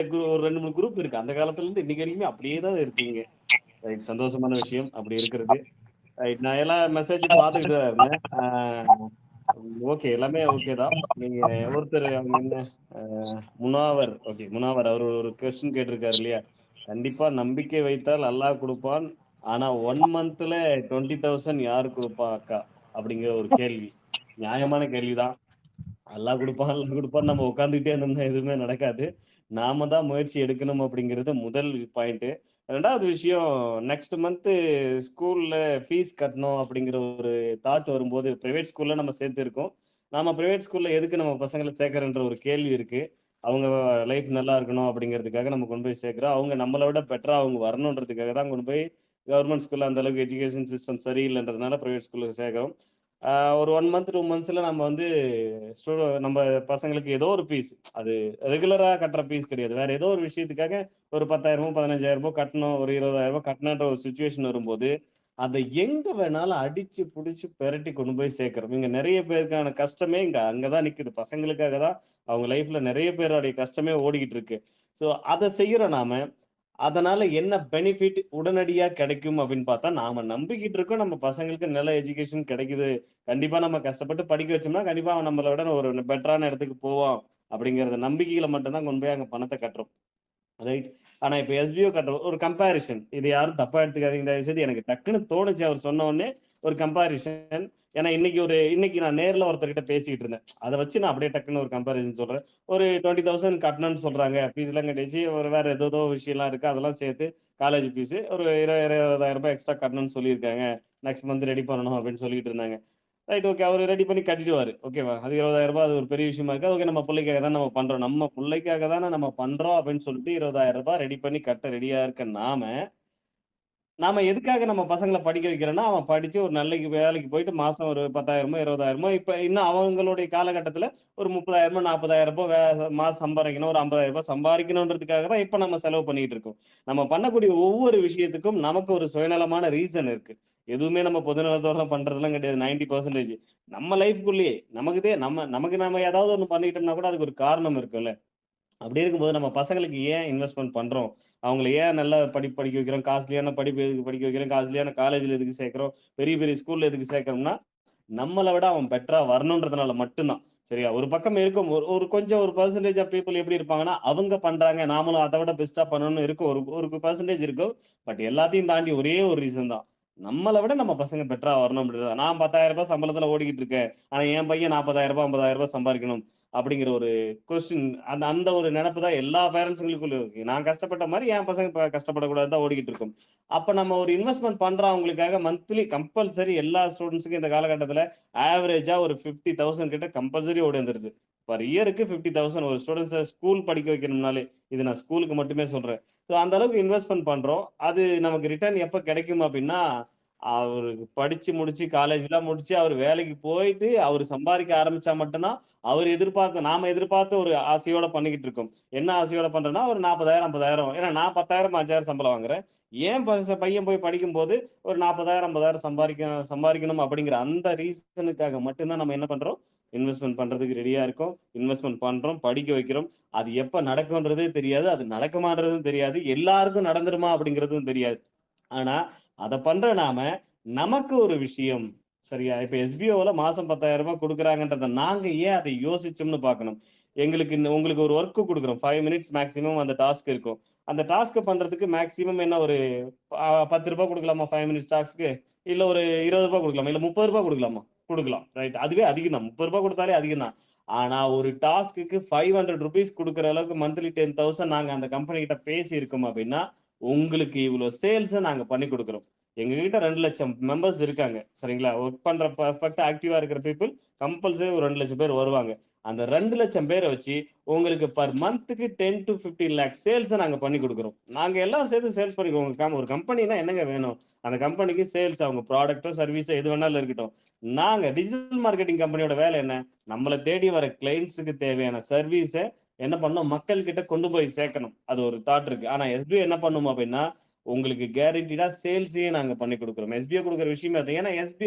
ஒரு 2, 3 குரூப் இருக்கு. அந்த காலத்துல இருந்து இன்னைக்கு வரைக்குமே அப்படியே தான் இருக்கீங்க. ரைட். சந்தோஷமான விஷயம். அப்படி இருக்கிறது. ரைட். நான் எல்லாம் மெசேஜ் பார்த்துக்கிட்டு தான் இருந்தேன். ஓகே. எல்லாமே ஓகே தான். நீங்க ஒருத்தர் அவங்க என்ன அ முனாவர். ஓகே. முனாவர் அவரு ஒரு கொஸ்டின் கேட்டிருக்காரு இல்லையா? கண்டிப்பா நம்பிக்கை வைத்தால் அல்லாஹ் குடுப்பான். ஆனா 1 மந்த்ல 20,000 யாரு குடுப்பா அக்கா? அப்படிங்கிற ஒரு கேள்வி. நியாயமான கேள்வி தான். அல்லாஹ் குடுப்பான், அல்லாஹ் குடுப்பான்னு நம்ம உட்கார்ந்துகிட்டே இருந்தோம்னா எதுவுமே நடக்காது. நாம தான் முயற்சி எடுக்கணும் அப்படிங்கிறது முதல் பாயிண்ட்டு. 2வது விஷயம் நெக்ஸ்ட் மந்த் ஸ்கூல்ல ஃபீஸ் கட்டணும் அப்படிங்கிற ஒரு தாட் வரும்போது, பிரைவேட் ஸ்கூல்ல நம்ம சேர்த்திருக்கோம். நாம பிரைவேட் ஸ்கூல்ல எதுக்கு நம்ம பசங்கள சேர்க்கிறோன்ற ஒரு கேள்வி இருக்கு. அவங்க லைஃப் நல்லா இருக்கணும் அப்படிங்கிறதுக்காக நம்ம கொண்டு போய் சேர்க்கிறோம். அவங்க நம்மள விட பெட்டரா அவங்க வரணுன்றதுக்காக தான் கொண்டு போய் கவர்ன்மென்ட் ஸ்கூல்ல அந்த அளவுக்கு எஜுகேஷன் சிஸ்டம் சரியில்லன்றதுனால பிரைவேட் ஸ்கூல்ல சேர்க்கிறோம். ஒரு 1 மந்த், 2 மந்த்ஸ்ல நம்ம வந்து ஸ்டூ நம்ம பசங்களுக்கு ஏதோ ஒரு ஃபீஸ். அது ரெகுலரா கட்டுற ஃபீஸ் கிடையாது. வேற ஏதோ ஒரு விஷயத்துக்காக ஒரு 10,000 15,000 கட்டணும். ஒரு 20,000 கட்டணுன்ற ஒரு சிச்சுவேஷன் வரும்போது, அத எங்க வேணாலும் அடிச்சு புடிச்சு பெரட்டி கொண்டு போய் சேர்க்கிறோம். இங்க நெறைய பேருக்கான கஷ்டமே அங்க தான் நிக்குது. பசங்களுக்காக தான் அவங்க லைஃப்ல நெறைய பேருடைய கஷ்டமே ஓடிக்கிட்டு இருக்கு. ஸோ அத செய்யறோம் நாம. அதனால என்ன பெனிஃபிட் உடனடியா கிடைக்கும் அப்படின்னு பார்த்தா, நாம நம்பிக்கிட்டு இருக்கோம் நம்ம பசங்களுக்கு நல்ல எஜுகேஷன் கிடைக்குது. கண்டிப்பா நம்ம கஷ்டப்பட்டு படிக்க வச்சோம்னா, கண்டிப்பா அவன் நம்மள விட ஒரு பெட்டரான இடத்துக்கு போவான். அப்படிங்கிற நம்பிக்கையில மட்டும் தான் கொண்டு போய் அங்க பணத்த கட்டுறோம். ரைட். ஆனா இப்ப எஸ்பிஓ கட்டுற ஒரு கம்பேரிசன். இது யாரும் தப்பா எடுத்துக்காதீங்க தயவு செய்து. எனக்கு டக்குன்னு தோணுச்சு அவர் சொன்ன உடனே ஒரு கம்பேரிசன். ஏன்னா இன்னைக்கு நான் நேர்ல ஒருத்தர்கிட்ட பேசிட்டு இருந்தேன். அத வச்சு நான் அப்படியே டக்குன்னு ஒரு கம்பேரிசன் சொல்றேன். ஒரு 20,000 கட்டணும்னு சொல்றாங்க. ஃபீஸ்லாம் கட்டியாச்சு. ஒரு வேற ஏதேதோ விஷயம்லாம் இருக்கு. அதெல்லாம் சேர்த்து காலேஜ் ஃபீஸ் ஒரு ரூ. 20,000 எக்ஸ்ட்ரா கட்டணும்னு சொல்லியிருக்காங்க. நெக்ஸ்ட் மந்த் ரெடி பண்ணணும் அப்படின்னு சொல்லிட்டு இருந்தாங்க. Right okay. அவரு ரெடி பண்ணி கட்டிடுவாரு. ஓகேவா? அது ரூ. 20,000 அது ஒரு பெரிய விஷயமா இருக்காது. ஓகே நம்ம புள்ளைக்காக தான் நம்ம பண்றோம். நம்ம புள்ளைக்காக தானே நம்ம பண்றோம் அப்படின்னு சொல்லிட்டு ரூ. 20,000 ரெடி பண்ணி கட்ட ரெடியா இருக்க நாம, நாம எதுக்காக நம்ம பசங்கள படிக்க வைக்கிறோம்னா, அவன் படிச்சு ஒரு நல்ல வேலைக்கு போயிட்டு மாசம் ஒரு 10,000மோ, 20,000மோ இப்ப இன்னும் அவங்களுடைய காலகட்டத்துல ஒரு 30,000மோ, 40,000மோ மாசம் சம்பாரிக்கணும். ஒரு ரூ. 50,000 சம்பாரிக்கணுன்றதுக்காக தான் இப்ப நம்ம செலவு பண்ணிட்டு இருக்கோம். நம்ம பண்ணக்கூடிய ஒவ்வொரு விஷயத்துக்கும் நமக்கு ஒரு சுயநலமான ரீசன் இருக்கு. எதுவுமே நம்ம பொதுநலத்தோட பண்றதெல்லாம் கிடையாது. 90% நம்ம லைஃப்குள்ளேயே நமக்கு நாம ஏதாவது ஒண்ணு பண்ணிட்டோம்னா கூட அதுக்கு ஒரு காரணம் இருக்குல்ல. அப்படி இருக்கும்போது நம்ம பசங்களுக்கு ஏன் இன்வெஸ்ட்மென்ட் பண்றோம்? அவங்கள ஏன் நல்லா படிப்பு படிக்க வைக்கிறோம்? காஸ்ட்லியான படிப்பு எதுக்கு படிக்க வைக்கிறோம்? காஸ்ட்லியான காலேஜ்ல எதுக்கு சேர்க்கிறோம்? பெரிய பெரிய ஸ்கூல்ல எதுக்கு சேர்க்கிறோம்னா, நம்மள விட அவன் பெட்டரா வரணுன்றதுனால மட்டும் தான். சரியா? ஒரு பக்கம் இருக்கும். ஒரு ஒரு கொஞ்சம் ஒரு பெர்சன்டேஜ் ஆஃப் பீப்பிள் எப்படி இருப்பாங்கன்னா, அவங்க பண்றாங்க. நாமளும் அத விட பெஸ்ட்டா பண்ணணும்னு இருக்கும். ஒரு ஒரு பெர்சன்டேஜ் இருக்கும். பட் எல்லாத்தையும் தாண்டி ஒரே ஒரு ரீசன் தான். நம்மள விட நம்ம பசங்க பெட்டரா வரணும் அப்படின்றது தான். நான் ரூ. 10,000 சம்பளத்துல ஓடிக்கிட்டு இருக்கேன். ஆனா என் பையன் ரூ. 40,000 ரூ. 50,000 சம்பாரிக்கணும். அப்படிங்கிற ஒரு கொஸ்டின் அந்த அந்த ஒரு நெனப்பு தான் எல்லா பேரண்ட்ஸ்களுக்குள்ள இருக்கு. நான் கஷ்டப்பட்ட மாரி என் பசங்க கஷ்டப்படக்கூடாதுன்னு தான் ஓடிக்கிட்டு இருக்கும். அப்ப நம்ம ஒரு இன்வெஸ்ட்மென்ட் பண்றோம் அவங்களுக்காக மந்த்லி கம்பல்சரி எல்லா ஸ்டூடண்ட்ஸ்க்கும் இந்த காலகட்டத்தில ஆவரேஜா ஒரு 50,000 கிட்ட கம்பல்சரி ஓடி வந்துருது. பெர் இயருக்கு 50,000 ஒரு ஸ்டூடண்ட்ஸ ஸ்கூல் படிக்க வைக்கணும்னாலே, இது நான் ஸ்கூலுக்கு மட்டுமே சொல்றேன். ஸோ அந்த அளவுக்கு இன்வெஸ்ட்மென்ட் பண்றோம். அது நமக்கு ரிட்டர்ன் எப்ப கிடைக்கும் அப்டின்னா, அவரு படிச்சு முடிச்சு காலேஜ்லாம் முடிச்சு அவரு வேலைக்கு போயிட்டு, அவரு சம்பாரிக்க ஆரம்பிச்சா மட்டும் தான், நாம எதிர்பார்த்த ஒரு ஆசையோட பண்ணிக்கிட்டு இருக்கோம். என்ன ஆசையோட பண்றோம்னா, ஒரு 40,000 50,000 ஏன்னா நான் 10,000 5,000 சம்பளம் வாங்குறேன். என் பையன் போய் படிக்கும்போது ஒரு 40,000 50,000 சம்பாரிக்கணும் அப்படிங்கிற அந்த ரீசனுக்காக மட்டும் தான் நம்ம என்ன பண்றோம்? இன்வெஸ்ட்மென்ட் பண்றதுக்கு ரெடியா இருக்கோம். இன்வெஸ்ட்மென்ட் பண்றோம், படிக்க வைக்கிறோம். அது எப்ப நடக்கும்ன்றதே தெரியாது. அது நடக்குமான்றதும் தெரியாது. எல்லாருக்கும் நடந்துருமா அப்படிங்கிறதும் தெரியாது. ஆனா, அத பண்ற நாம, நமக்கு ஒரு விஷயம் சரியா? இப்ப எஸ்பிஓல மாசம் ரூ. 10,000 குடுக்குறாங்கன்றத நாங்க ஏன் அத யோசிச்சோம்னு பார்க்கணும். உங்களுக்கு ஒரு வொர்க் குடுக்குறோம். 5 மினிட்ஸ் மேக்ஸிமம் அந்த டாஸ்க் இருக்கும். அந்த டாஸ்க்க பண்றதுக்கு மேக்ஸிமம் என்ன ஒரு ரூ. 10 குடுக்கலாமா 5 மினிட்ஸ் டாஸ்க்க்கு? இல்ல ஒரு ரூ. 20 குடுக்கலாமா? இல்ல ரூ. 30 குடுக்கலாமா? குடுக்கலாம். ரைட். அதுவே அதிகம் தான். ரூ. 30 குடுத்தாலே அதிகம் தான். ஆனா, ஒரு டாஸ்க்குக்கு ₹500 குடுக்குற அளவுக்கு மந்த்லி 10,000 நாங்க அந்த கம்பெனி கிட்ட பேசி இருக்கோம் அப்டின்னா, உங்களுக்கு இவ்ளோ சேல்ஸ நாங்க பண்ணி குடுக்குறோம். எங்ககிட்ட 2,00,000 மெம்பர்ஸ் இருக்காங்க. சரிங்களா? வொர்க் பண்ற பெர்ஃபெக்ட்டா ஆக்டிவா இருக்கிற பீப்பிள் கம்பல்சரி ஒரு 2,00,000 பேர் வருவாங்க. அந்த 2,00,000 பேர வச்சு உங்களுக்கு பெர் மந்த்க்கு 10-15 லேக் சேல்ஸ நாங்க பண்ணி குடுக்குறோம். நாங்க எல்லாம் சேர்ந்து சேல்ஸ் பண்ணிக்குவோம். ஒரு கம்பெனினா என்னங்க வேணும்? அந்த கம்பெனிக்கு சேல்ஸ் அவங்க ப்ராடக்ட்டோ, சர்வீஸோ எது வேணாலும் இருக்கட்டும். நாங்க டிஜிட்டல் மார்க்கெட்டிங் கம்பெனியோட வேலை என்ன? நம்மள தேடி வர கிளையண்ட்ஸ்க்கு தேவையான சர்வீஸ என்ன பண்ணணும்? மக்கள் கிட்ட கொண்டு போய் சேர்க்கணும். அது ஒரு தாட் இருக்கு. ஆனா எஸ்பிஐ என்ன பண்ணும் அப்டின்னா, உங்களுக்கு கேரண்டீடா சேல்ஸயே நாங்க பண்ணி குடுக்குறோம். எஸ்பிஐ குடுக்குற விஷயமே அது. ஏன்னா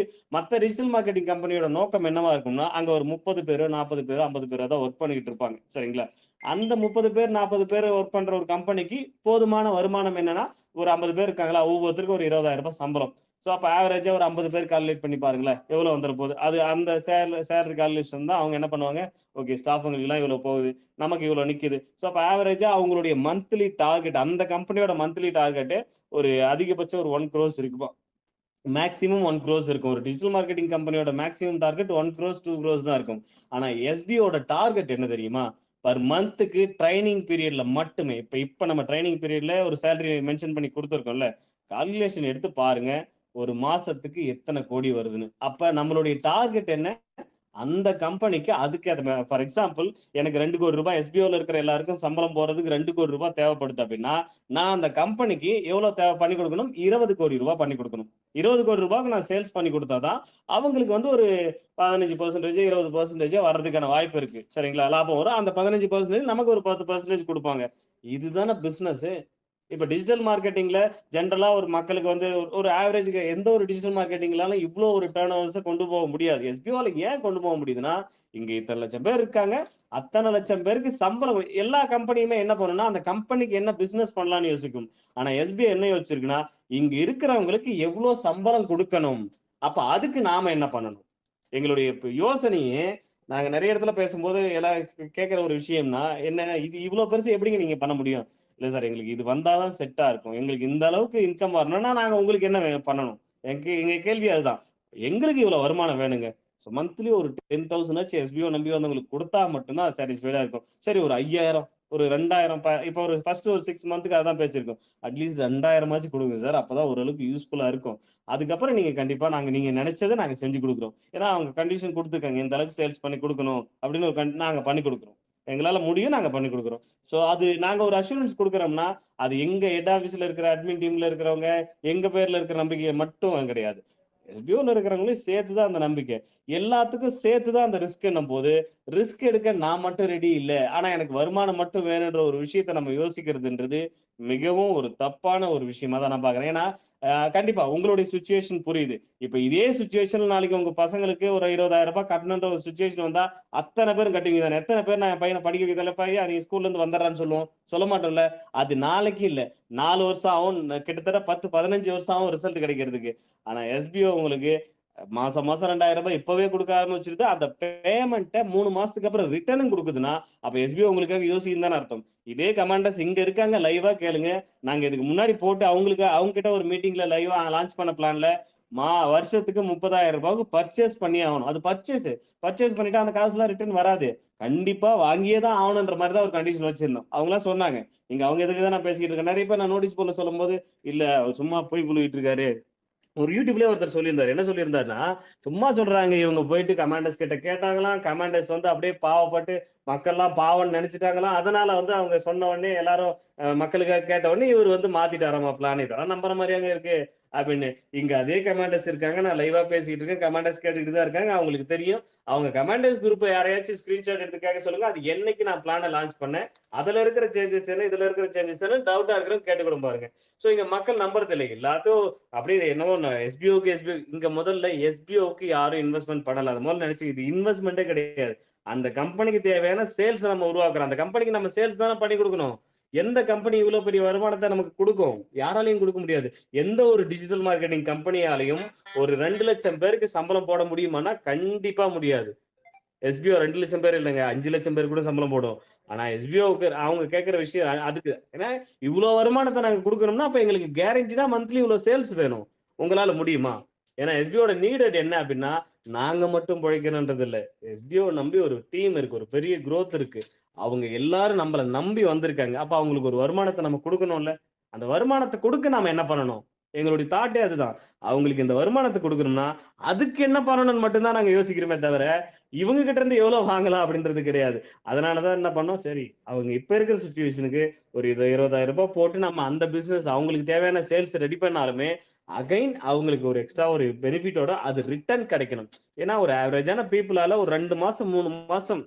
மத்த டிஜிட்டல் மார்க்கெட்டிங் கம்பெனியோட நோக்கம் என்னவா இருக்கும்னா, அங்க ஒரு 30 பேரோ, 40 பேரோ, 50 பேரோ தான் வொர்க் பண்ணிக்கிட்டு இருப்பாங்க. சரிங்களா? அந்த 30 பேர் 40 பேர் ஒர்க் பண்ற ஒரு கம்பெனிக்கு போதுமான வருமானம் என்னன்னா, ஒரு 50 பேர் இருக்காங்களா, ஒவ்வொருத்தருக்கும் ஒரு ரூ. 20,000 சம்பளம். சோ அப்ப ஆவரேஜா ஒரு 50 பேர் கால்குலேட் பண்ணி பாருங்களேன். எவ்வளவு வந்துற போகுது. அது அந்த சேலரி கால்குலேஷன் தான் அவங்க என்ன பண்ணுவாங்க, ஓகே ஸ்டாஃப்ங்களுக்குலாம் இவ்வளவு போகுது. நமக்கு இவ்வளவு நிக்குது. சோ அப்ப ஆவரேஜா அவங்களுடைய மந்த்லி டார்கெட் அந்த கம்பெனியோட மந்த்லி டார்கெட் ஒரு அதிகபட்சம் ஒரு 1 குரோர்ஸ் இருக்குப்பா. மேக்ஸிமம் 1 குரோர்ஸ் இருக்கும். ஒரு டிஜிட்டல் மார்க்கெட்டிங் கம்பெனியோட மேக்ஸிமம் டார்கெட் 1 குரோர்ஸ், 2 குரோர்ஸ் தான் இருக்கும். ஆனா எஸ்பிஓட டார்கெட் என்ன தெரியுமா? பெர் மந்த்க்கு ட்ரெய்னிங் பீரியட்ல மட்டுமே, இப்ப நம்ம ட்ரெய்னிங் பீரியட்ல ஒரு சேலரி மென்ஷன் பண்ணி குடுத்துருக்கோம்ல. கால்குலேஷன் எடுத்து பாருங்க. ஒரு மாசத்துக்கு எத்தன கோடி வருதுன்னு. அப்ப நம்மளுடைய டார்கெட் என்ன? அந்த கம்பெனிக்கு அதுக்கு அது ஃபார் எக்ஸாம்பிள் எனக்கு 2,00,00,000 எஸ்பிஓல இருக்கிற எல்லாருக்கும் சம்பளம் போறதுக்கு 2,00,00,000 தேவைப்படுது அப்படின்னா, நான் அந்த கம்பெனிக்கு எவ்வளவு பண்ணி கொடுக்கணும்? 20,00,00,000 பண்ணி கொடுக்கணும். 20,00,00,000 நான் சேல்ஸ் பண்ணி கொடுத்தா தான், அவங்களுக்கு வந்து ஒரு 15% 20% வர்றதுக்கான வாய்ப்பு இருக்கு. சரிங்களா? லாபம் வரும். அந்த 15% நமக்கு ஒரு 10% குடுப்பாங்க. இதுதானே பிசினஸ். இப்ப டிஜிட்டல் மார்க்கெட்டிங்ல ஜெனரலா ஒரு மக்களுக்கு வந்து ஒரு ஆவரேஜ்க்கு எந்த ஒரு டிஜிட்டல் மார்க்கெட்டிங்லாலும் இவ்ளோ ஒரு டர்ன் ஓவர்ஸ கொண்டு போக முடியாது. எஸ்பிஓல ஏன் கொண்டு போக முடியுதுன்னா, இங்க இத்தன லட்சம் பேர் இருக்காங்க. அத்தன லட்சம் பேருக்கு சம்பளம் எல்லா கம்பெனியுமே என்ன பண்ணும்னா, அந்த கம்பெனிக்கு என்ன பிசினஸ் பண்ணலாம்னு யோசிக்கும். ஆனா எஸ்பிஐ என்ன யோசிச்சிருக்குன்னா, இங்க இருக்கிறவங்களுக்கு எவ்ளோ சம்பளம் குடுக்கணும்? அப்ப அதுக்கு நாம என்ன பண்ணணும்? எங்களுடைய யோசனையே நாங்க நெறைய இடத்துல பேசும்போது எல்லாம் கேட்கிற ஒரு விஷயம்னா, என்ன இது இவ்ளோ பெருசு எப்படிங்க நீங்க பண்ண முடியும்? இல்ல சார் எங்களுக்கு இது வந்தா தான் செட்டா இருக்கும். எங்களுக்கு இந்த அளவுக்கு இன்கம் வரணும்னா, நாங்க உங்களுக்கு என்ன பண்ணணும்? எங்க கேள்வி அதுதான். எங்களுக்கு இவ்வளவு வருமானம் வேணுங்க. சோ மந்த்லி ஒரு 10,000 ஆச்சும் எஸ்பிஓ நம்பி வந்தவங்களுக்கு குடுத்தா மட்டும் தான் சாட்டிஸ்ஃபைடா இருக்கும். சரி ஒரு 5,000 ஒரு 2,000 இப்ப ஒரு ஃபர்ஸ்ட் ஒரு 6 மந்த்க்கு அதான் பேசியிருக்கோம். அட்லீஸ்ட் 2,000 குடுங்க சார். அப்பதான் ஓரளவுக்கு யூஸ்ஃபுல்லா இருக்கும். அதுக்கப்புறம் நீங்க கண்டிப்பா நீங்க நெனைச்சத நாங்க செஞ்சு குடுக்குறோம். ஏன்னா அவங்க கண்டிஷன் குடுத்துருக்காங்க. இந்த அளவுக்கு சேல்ஸ் பண்ணி குடுக்கணும் அப்படின்னு ஒரு நாங்க பண்ணி குடுக்குறோம். எங்களால முடியும். நாங்க பண்ணி குடுக்குறோம். சோ அது நாங்க ஒரு அஷ்யூரன்ஸ் குடுக்குறோம்னா, அது எங்க ஹெட் ஆபீஸ்ல இருக்கிற அட்மின் டீம்ல இருக்கிறவங்க, எங்க பேர்ல இருக்கிற நம்பிக்கை மட்டும் கிடையாது. எஸ்பிஓல இருக்கிறவங்களையும் சேர்த்து தான் அந்த நம்பிக்கை. எல்லாத்துக்கும் சேர்த்து தான் அந்த ரிஸ்க்ன்னும்போது, ரிஸ்க் எடுக்க நான் மட்டும் ரெடி இல்ல. ஆனா எனக்கு வருமானம் மட்டும் வேணுன்ற ஒரு விஷயத்த நம்ம யோசிக்கிறதுன்றது மிகவும் ஒரு தப்பான ஒரு விஷயமா தான் நான் பார்க்கிறேன். ஏன்னா, கண்டிப்பா உங்களுடைய சிச்சுவேஷன் புரியுது. இப்ப இதே சிச்சுவேஷன்ல நாளைக்கு உங்க பசங்களுக்கு ஒரு ரூ. 20,000 கட்டணுன்ற ஒரு சிச்சுவேஷன் வந்தா, அத்தன பேரும் கட்டுவீங்க தானே. எத்தன பேர் நான் என் பையன படிக்க வைக்கிறதில்ல, பையன் நீ ஸ்கூல்ல இருந்து வந்துடுறான்னு சொல்லுவோம். சொல்ல மாட்டோம்ல. அது நாளைக்கு இல்ல. 4 வருஷம் ஆகும். கிட்டத்தட்ட 10, 15 வருஷம் ஆகும் ரிசல்ட் கிடைக்கிறதுக்கு. ஆனா எஸ்பிஓ உங்களுக்கு மாசம் மாசம் ரூ. 2,000 இப்பவே குடுக்க ஆரம்பிச்சுருது. அந்த பேமெண்ட்ட 3 மாசத்துக்கு அப்புறம் ரிட்டர்னும் குடுக்குதுன்னா, அப்ப எஸ்பிஓ உங்களுக்காக யோசிக்குதுன்னு தானே அர்த்தம். இதே கமாண்டர்ஸ் இங்க இருக்காங்க. லைவ்வா கேளுங்க. நாங்க இதுக்கு முன்னாடி போட்டு அவங்க கிட்ட ஒரு மீட்டிங்ல லைவ்வா லான்ச் பண்ண பிளான்ல வருஷத்துக்கு ரூ. 30,000 பர்ச்சேஸ் பண்ணியே ஆகணும். அது பர்ச்சேஸ் பண்ணிட்டா அந்த காசுலாம் ரிட்டர்ன் வராது. கண்டிப்பா வாங்கியே தான் ஆகணுன்ற மாரி தான் ஒரு கண்டிஷன் வச்சிருந்தோம். அவங்கலாம் சொன்னாங்க. இங்க அவங்க எதுக்கு தான் நான் பேசிக்கிட்டு இருக்கேன். நெறைய பேர் நான் நோட்டீஸ் போர்ட்ல சொல்லும்போது, இல்ல அவர் சும்மா பொய் புழுவிட்டு இருக்காரு. ஒரு யூடியூப்லயே ஒருத்தர் சொல்லியிருந்தாரு. என்ன சொல்லியிருந்தாருன்னா, சும்மா சொல்றாங்க இவங்க போயிட்டு கமாண்டர்ஸ் கிட்ட கேட்டாங்களாம். கமாண்டர்ஸ் வந்து அப்படியே பாவப்பட்டு மக்கள்லாம் பாவம்ன்னு நெனச்சுட்டாங்களாம். அதனால வந்து அவங்க சொன்ன உடனே எல்லாரும் மக்களுக்காக கேட்ட உடனே இவரு வந்து மாத்திட்டாராமா பிளான். இதெல்லாம் நம்புற மாரியாங்க இருக்கு அப்படின்னு. இங்க அதே கமாண்டர்ஸ் இருக்காங்க. நான் லைவ்வா பேசிட்டு இருக்கேன். கமாண்டர்ஸ் கேட்டுட்டு தான் இருக்காங்க. அவங்களுக்கு தெரியும். அவங்க கமாண்டர்ஸ் குரூப் யாரையாச்சும் ஸ்கிரீன்ஷாட் எடுத்து கேட்க சொல்லுங்க. அது என்னைக்கு நான் பிளான லான்ச் பண்ணேன். அதுல இருக்கிற சேஞ்சஸ் என்ன, இதுல இருக்கிற சேஞ்சஸ் என்ன டவுட்டா இருக்கிறவங்க கேட்டுக்கூட பாருங்க. சோ இங்க மக்கள் நம்புறது இல்ல. எல்லாத்தையும் அப்படியே என்னவோ எஸ்பிஓ இங்க முதல்ல எஸ்பிஓக்கு யாரும் இன்வெஸ்ட்மென்ட் பண்ணல. அது முதல்ல நினைச்சு இது இன்வெஸ்ட்மென்ட்டே கிடையாது. அந்த கம்பெனிக்கு தேவையான சேல்ஸ் நம்ம உருவாக்குறோம். அந்த கம்பெனிக்கு நம்ம சேல்ஸ் தானே பண்ணி கொடுக்கணும். எந்த கம்பெனி இவ்வளவு பெரிய வருமானத்தை நமக்கு கொடுக்கும்? யாராலையும் கொடுக்க முடியாது. எந்த ஒரு டிஜிட்டல் மார்க்கெட்டிங் கம்பெனியாலையும் ஒரு 2,00,000 பேருக்கு சம்பளம் போட முடியுமான்னா கண்டிப்பா முடியாது. எஸ்பிஓ 2,00,000 பேர் இல்லங்க. 5,00,000 பேர் கூட சம்பளம் போடும். ஆனா எஸ்பிஓவுக்கு அவங்க கேட்கிற விஷயம் அதுக்கு. ஏன்னா இவ்ளோ வருமானத்த நாங்க குடுக்கணும்னா, அப்ப எங்களுக்கு கேரண்டிடா மந்த்லி இவ்ளோ சேல்ஸ் வேணும். உங்களால முடியுமா? ஏன்னா எஸ்பிஓட நீடட் என்ன அப்டின்னா, நாங்க மட்டும் பொழைக்கணும்ன்றது இல்ல. எஸ்பிஓ நம்பி ஒரு டீம் இருக்கு. ஒரு பெரிய குரோத் இருக்கு. அவங்க எல்லாரும் நம்மள நம்பி வந்திருக்காங்க. அப்ப அவங்களுக்கு ஒரு வருமானத்த நம்ம குடுக்கணும்ல. அந்த வருமானத்த குடுக்க நாம என்ன பண்ணணும்? எங்களுடைய தாட்டே அதுதான். அவங்களுக்கு இந்த வருமானத்த குடுக்கணும்னா, அதுக்கு என்ன பண்ணணும்னு மட்டும் தான் நாங்க யோசிக்கிறோமே தவிர, இவங்க கிட்ட இருந்து எவ்வளவு வாங்கலாம் அப்படின்றது கிடையாது. அதனால தான் என்ன பண்ணோம், சரி அவங்க இப்ப இருக்கிற சிச்சுவேஷனுக்கு ஒரு ரூ. 20,000 போட்டு நம்ம அந்த பிசினஸ் அவங்களுக்கு தேவையான சேல்ஸ் ரெடி பண்ணாலுமே, அகைன் அவங்களுக்கு ஒரு எக்ஸ்ட்ரா ஒரு பெனிஃபிட்டோட அது ரிட்டர்ன் கிடைக்கணும். ஏன்னா ஒரு ஆவரேஜான பீப்பிளால ஒரு 2 மாசம் 3 மாசம்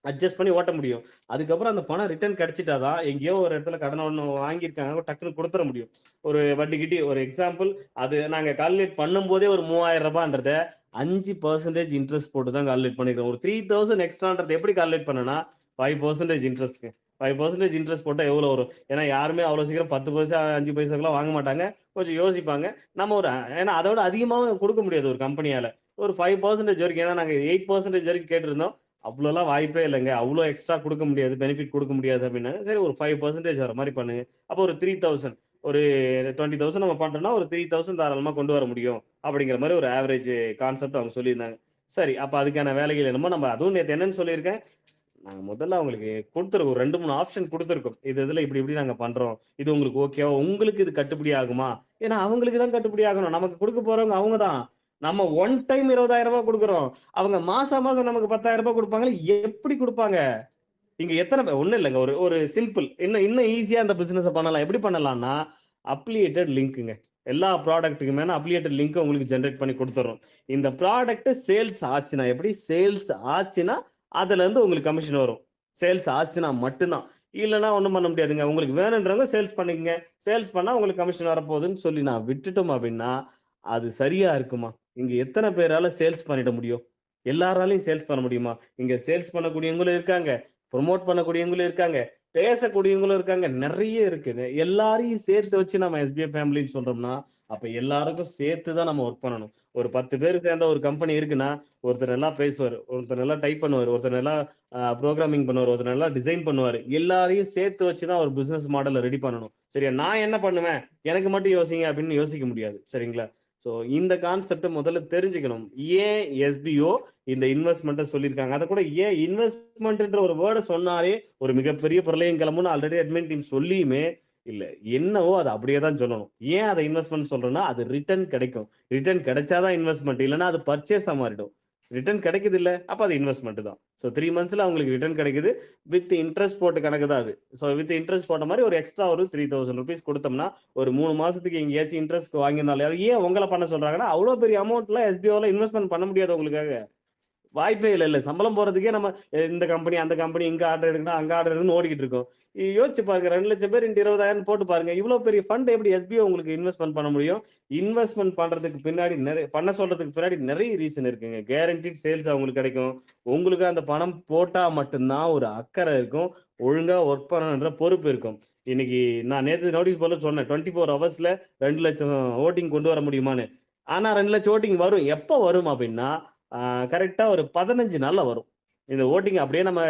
அட்ஜஸ்ட் பண்ணி ஓட்ட முடியும். அதுக்கப்புறம் அந்த பணம் ரிட்டர்ன் கிடைச்சிட்டா தான், எங்கேயோ ஒரு இடத்துல கடன் ஒண்ணு வாங்கியிருக்காங்க, டக்குனு குடுத்துற முடியும். ஒரு வட்டி கிட்டி ஒரு எக்ஸாம்பிள் அது நாங்க கால்குலேட் பண்ணும்போதே ஒரு ரூ. 3,000 5% இன்ட்ரெஸ்ட் போட்டு தான் கால்குலேட் பண்ணிருக்கோம். ஒரு 3,000 எக்ஸ்ட்ரான்றத எப்படி கால்குலேட் பண்ணேன்னா, 5% இன்ட்ரெஸ்ட். 5% இன்ட்ரெஸ்ட் போட்டா எவ்வளவு வரும்? ஏன்னா யாருமே அவ்வளவு சீக்கிரம் 10 பைசா 5 பைசாக்கெல்லாம் வாங்க மாட்டாங்க. கொஞ்சம் யோசிப்பாங்க. நம்ம ஒரு ஏன்னா அதோட அதிகமாவும் கொடுக்க முடியாது ஒரு கம்பெனியால. ஒரு 5% வரைக்கும், ஏன்னா நாங்க 8% வரைக்கும் கேட்டிருந்தோம். அவ்வளோலாம் வாய்ப்பே இல்லைங்க. அவ்வளோ எக்ஸ்ட்ரா கொடுக்க முடியாது, பெனிஃபிட் கொடுக்க முடியாது அப்படின்னாங்க. சரி ஒரு 5% வர மாதிரி பண்ணுங்க. அப்போ ஒரு 3000, ஒரு 20,000 நம்ம பண்றோம்னா ஒரு 3000 தாராளமா கொண்டு வர முடியும் அப்படிங்கிற மாதிரி ஒரு ஆவரேஜ் கான்செப்ட் அவங்க சொல்லியிருந்தாங்க. சரி, அப்ப அதுக்கான வேலைகள் என்னமோ நம்ம அதுவும் நேத்து என்னன்னு சொல்லியிருக்கேன். நாங்க முதல்ல அவங்களுக்கு குடுத்துருக்கோம். ஒரு 2, 3 ஆப்ஷன் குடுத்துருக்கோம். இதுல இப்படி இப்படி நாங்க பண்றோம். இது உங்களுக்கு ஓகேவா? உங்களுக்கு இது கட்டுப்படி ஆகுமா? ஏன்னா அவங்களுக்கு தான் கட்டுப்படி ஆகணும். நமக்கு குடுக்க போறவங்க அவங்க தான். நம்ம ஒன் டைம் ரூ. 20,000 குடுக்குறோம். அவங்க மாசம் மாசம் நமக்கு ரூ. 10,000 குடுப்பாங்களா? எப்படி குடுப்பாங்க? இங்க எத்தன பேர் ஒண்ணும் இல்லங்க. ஒரு ஒரு சிம்பிள். இன்னும் இன்னும் ஈஸியா அந்த பிசினஸ பண்ணலாம். எப்படி பண்ணலாம்னா, அப்ளியேட்டட் லிங்க்ங்க. எல்லா ப்ராடக்ட்டுக்குமே அப்ளியேட்டட் லிங்க் உங்களுக்கு ஜெனரேட் பண்ணி குடுத்துர்றோம். இந்த ப்ராடக்ட் சேல்ஸ் ஆச்சுன்னா, எப்படி சேல்ஸ் ஆச்சுன்னா, அதுல இருந்து உங்களுக்கு கமிஷன் வரும். சேல்ஸ் ஆச்சுன்னா மட்டும் தான். இல்லன்னா ஒண்ணும் பண்ண முடியாதுங்க. உங்களுக்கு வேணும்ன்றவங்க சேல்ஸ் பண்ணிக்கங்க. சேல்ஸ் பண்ணா உங்களுக்கு கமிஷன் வரப்போகுதுன்னு சொல்லி நான் விட்டுட்டோம் அப்படின்னா, அது சரியா இருக்குமா? இங்க எத்தன பேரால சேல்ஸ் பண்ணிட முடியும்? எல்லாராலயும் சேல்ஸ் பண்ண முடியுமா? இங்க சேல்ஸ் பண்ணக்கூடியவங்களும் இருக்காங்க. புரமோட் பண்ணக்கூடியவங்களும் இருக்காங்க. பேசக்கூடியவங்களும் இருக்காங்க. நெறைய இருக்குது. எல்லாரையும் சேர்த்து வச்சு நம்ம எஸ்பிஐ ஃபேமிலின்னு சொல்றோம்னா, அப்ப எல்லாருக்கும் சேர்த்து தான் நம்ம வொர்க் பண்ணணும். ஒரு 10 பேர் சேர்ந்த ஒரு கம்பெனி இருக்குன்னா, ஒருத்தர் நல்லா பேசுவாரு, ஒருத்தர் நல்லா டைப் பண்ணுவாரு, ஒருத்தர் நல்லா புரோகிராமிங் பண்ணுவாரு, ஒருத்தர் நல்லா டிசைன் பண்ணுவாரு. எல்லாரையும் சேர்த்து வச்சு தான் ஒரு பிசினஸ் மாடல ரெடி பண்ணணும். சரியா? நான் என்ன பண்ணுவேன்? எனக்கு மட்டும் யோசிங்க அப்படின்னு யோசிக்க முடியாது. சரிங்களா? சோ இந்த கான்செப்ட்ட முதல்ல தெரிஞ்சுக்கணும். ஏன் எஸ்பிஓ இந்த இன்வெஸ்ட்மென்ட்ட சொல்லியிருக்காங்க. அதக்கூட ஏன் இன்வெஸ்ட்மென்ட்ன்ற ஒரு வேர்ட சொன்னாலே ஒரு மிகப்பெரிய பிரளயம் கிளம்பும்னு ஆல்ரெடி அட்மின் டீம் சொல்லியுமே, இல்ல என்னவோ அத அப்படியே தான் சொல்லணும். ஏன் அத இன்வெஸ்ட்மென்ட் சொல்றோம்னா, அது ரிட்டர்ன் கிடைக்கும். ரிட்டர்ன் கிடைச்சா தான் இன்வெஸ்ட்மென்ட். இல்லன்னா அது பர்ச்சேஸா மாறிடும். ரிட்டர்ன் கிடைக்குது இல்ல, அப்ப அது இன்வெஸ்ட்மென்ட் தான். சோ 3 மந்த்ஸ்ல அவங்களுக்கு ரிட்டர்ன் கிடைக்குது. வித் இன்ட்ரெஸ்ட் போட்ட கணக்கு தான் அது. சோ வித் இன்ட்ரெஸ்ட் போட்ட மாரி ஒரு எக்ஸ்ட்ரா ஒரு ₹3000 குடுத்தோம்னா, ஒரு 3 மாசத்துக்கு எங்கேயாச்சும் இன்ட்ரெஸ்ட் வாங்கியிருந்தாலே, அது ஏன் உங்கள பண்ண சொல்றாங்கன்னா, அவ்வளோ பெரிய அமௌண்ட்லாம் எஸ்பிஓல இன்வெஸ்ட்மென்ட் பண்ண முடியாது உங்களுக்காக. வாய்ப்பே இல்ல. சம்பளம் போறதுக்கே நம்ம இந்த கம்பெனி, அந்த கம்பெனி, இங்க ஆர்டர் எடுக்கணும், அங்க ஆர்டர் எடுக்கணும்னு ஓடிக்கிட்டு இருக்கோம். யோசிச்சு பாருங்க. 2,00,000 பேர் இன்டு 20,000 போட்டு பாருங்க. இவ்ளோ பெரிய ஃபண்ட் எப்படி எஸ்பிஓ உங்களுக்கு இன்வெஸ்ட்மென்ட் பண்ண முடியும்? இன்வெஸ்ட்மென்ட் பண்றதுக்கு பின்னாடி பண்ண சொல்றதுக்கு பின்னாடி நெறைய ரீசன் இருக்குங்க. கேரண்டீட் சேல்ஸ் அவங்களுக்கு கிடைக்கும். உங்களுக்கு அந்த பணம் போட்டா மட்டும் தான் ஒரு அக்கறை இருக்கும். ஒழுங்கா வொர்க் பண்ணணுன்ற பொறுப்பு இருக்கும். இன்னைக்கு நான் நேத்து நோட்டீஸ் போர்ட்ல சொன்னேன். 24 ஹவர்ஸ்ல 2,00,000 வோட்டிங் கொண்டு வர முடியுமான்னு. ஆனா 2,00,000 வோட்டிங் வரும். எப்ப வரும் அப்டின்னா, ஆ கரெக்ட்டா ஒரு 15 நாள்ல வரும். இந்த வோட்டிங் அப்படியே நம்ம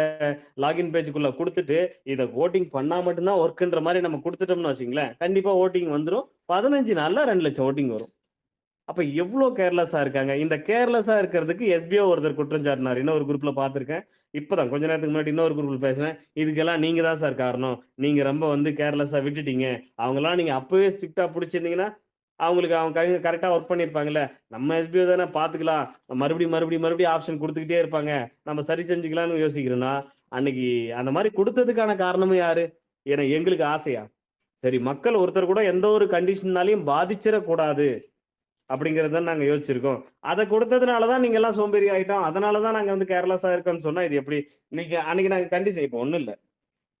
லாகின் பேஜ்க்குள்ள குடுத்துட்டு, இத வோட்டிங் பண்ணா மட்டும் தான் வொர்க்ன்ற மாரி நம்ம குடுத்துட்டோம்னு வச்சுக்கங்களேன், கண்டிப்பா வோட்டிங் வந்துரும். 15 நாள்ல 2,00,000 வோட்டிங் வரும். அப்ப எவ்ளோ கேர்லெஸ்ஸா இருக்காங்க. இந்த கேர்லெஸ்ஸா இருக்கிறதுக்கு எஸ்பிஓ ஒருத்தர் குற்றம் சாட்டினாரு. இன்னொரு குரூப்ல பார்த்திருக்கேன். இப்பதான் கொஞ்ச நேரத்துக்கு முன்னாடி இன்னொரு குரூப்ல பேசினேன். இதுக்கெல்லாம் நீங்க தான் சார் காரணம். நீங்க ரொம்ப கேர்லெஸ்ஸா விட்டுட்டீங்க. அவங்கலாம் நீங்க அப்பவே ஸ்ட்ரிக்ட்டா புடிச்சிருந்தீங்கன்னா, அவங்களுக்கு அவங்க கரெக்ட்டா வொர்க் பண்ணியிருப்பாங்கல்ல. நம்ம எஸ்பிஓ தானே பார்த்துக்கலாம். மறுபடியும் ஆப்ஷன் குடுத்துக்கிட்டே இருப்பாங்க. நம்ம சரி செஞ்சுக்கலாம்னு யோசிக்கிறோம்னா, அன்னைக்கு அந்த மாரி குடுத்ததுக்கான காரணமும் யாரு? ஏன்னா எங்களுக்கு ஆசையா? சரி, மக்கள் ஒருத்தர் கூட எந்த ஒரு கண்டிஷன்னாலயும் பாதிச்சிறக் கூடாது. அப்படிங்கிறது தான் நாங்க யோசிச்சிருக்கோம். அத குடுத்ததுனால தான் நீங்க எல்லாம் சோம்பேறி ஆயிட்டோம். அதனால தான் நாங்க கேர்லெஸ்ஸா இருக்கோம்ன்னு சொன்னா இது எப்படி? இன்னைக்கு அன்னைக்கு நாங்க கண்டிஷன் இப்ப ஒண்ணும் இல்ல.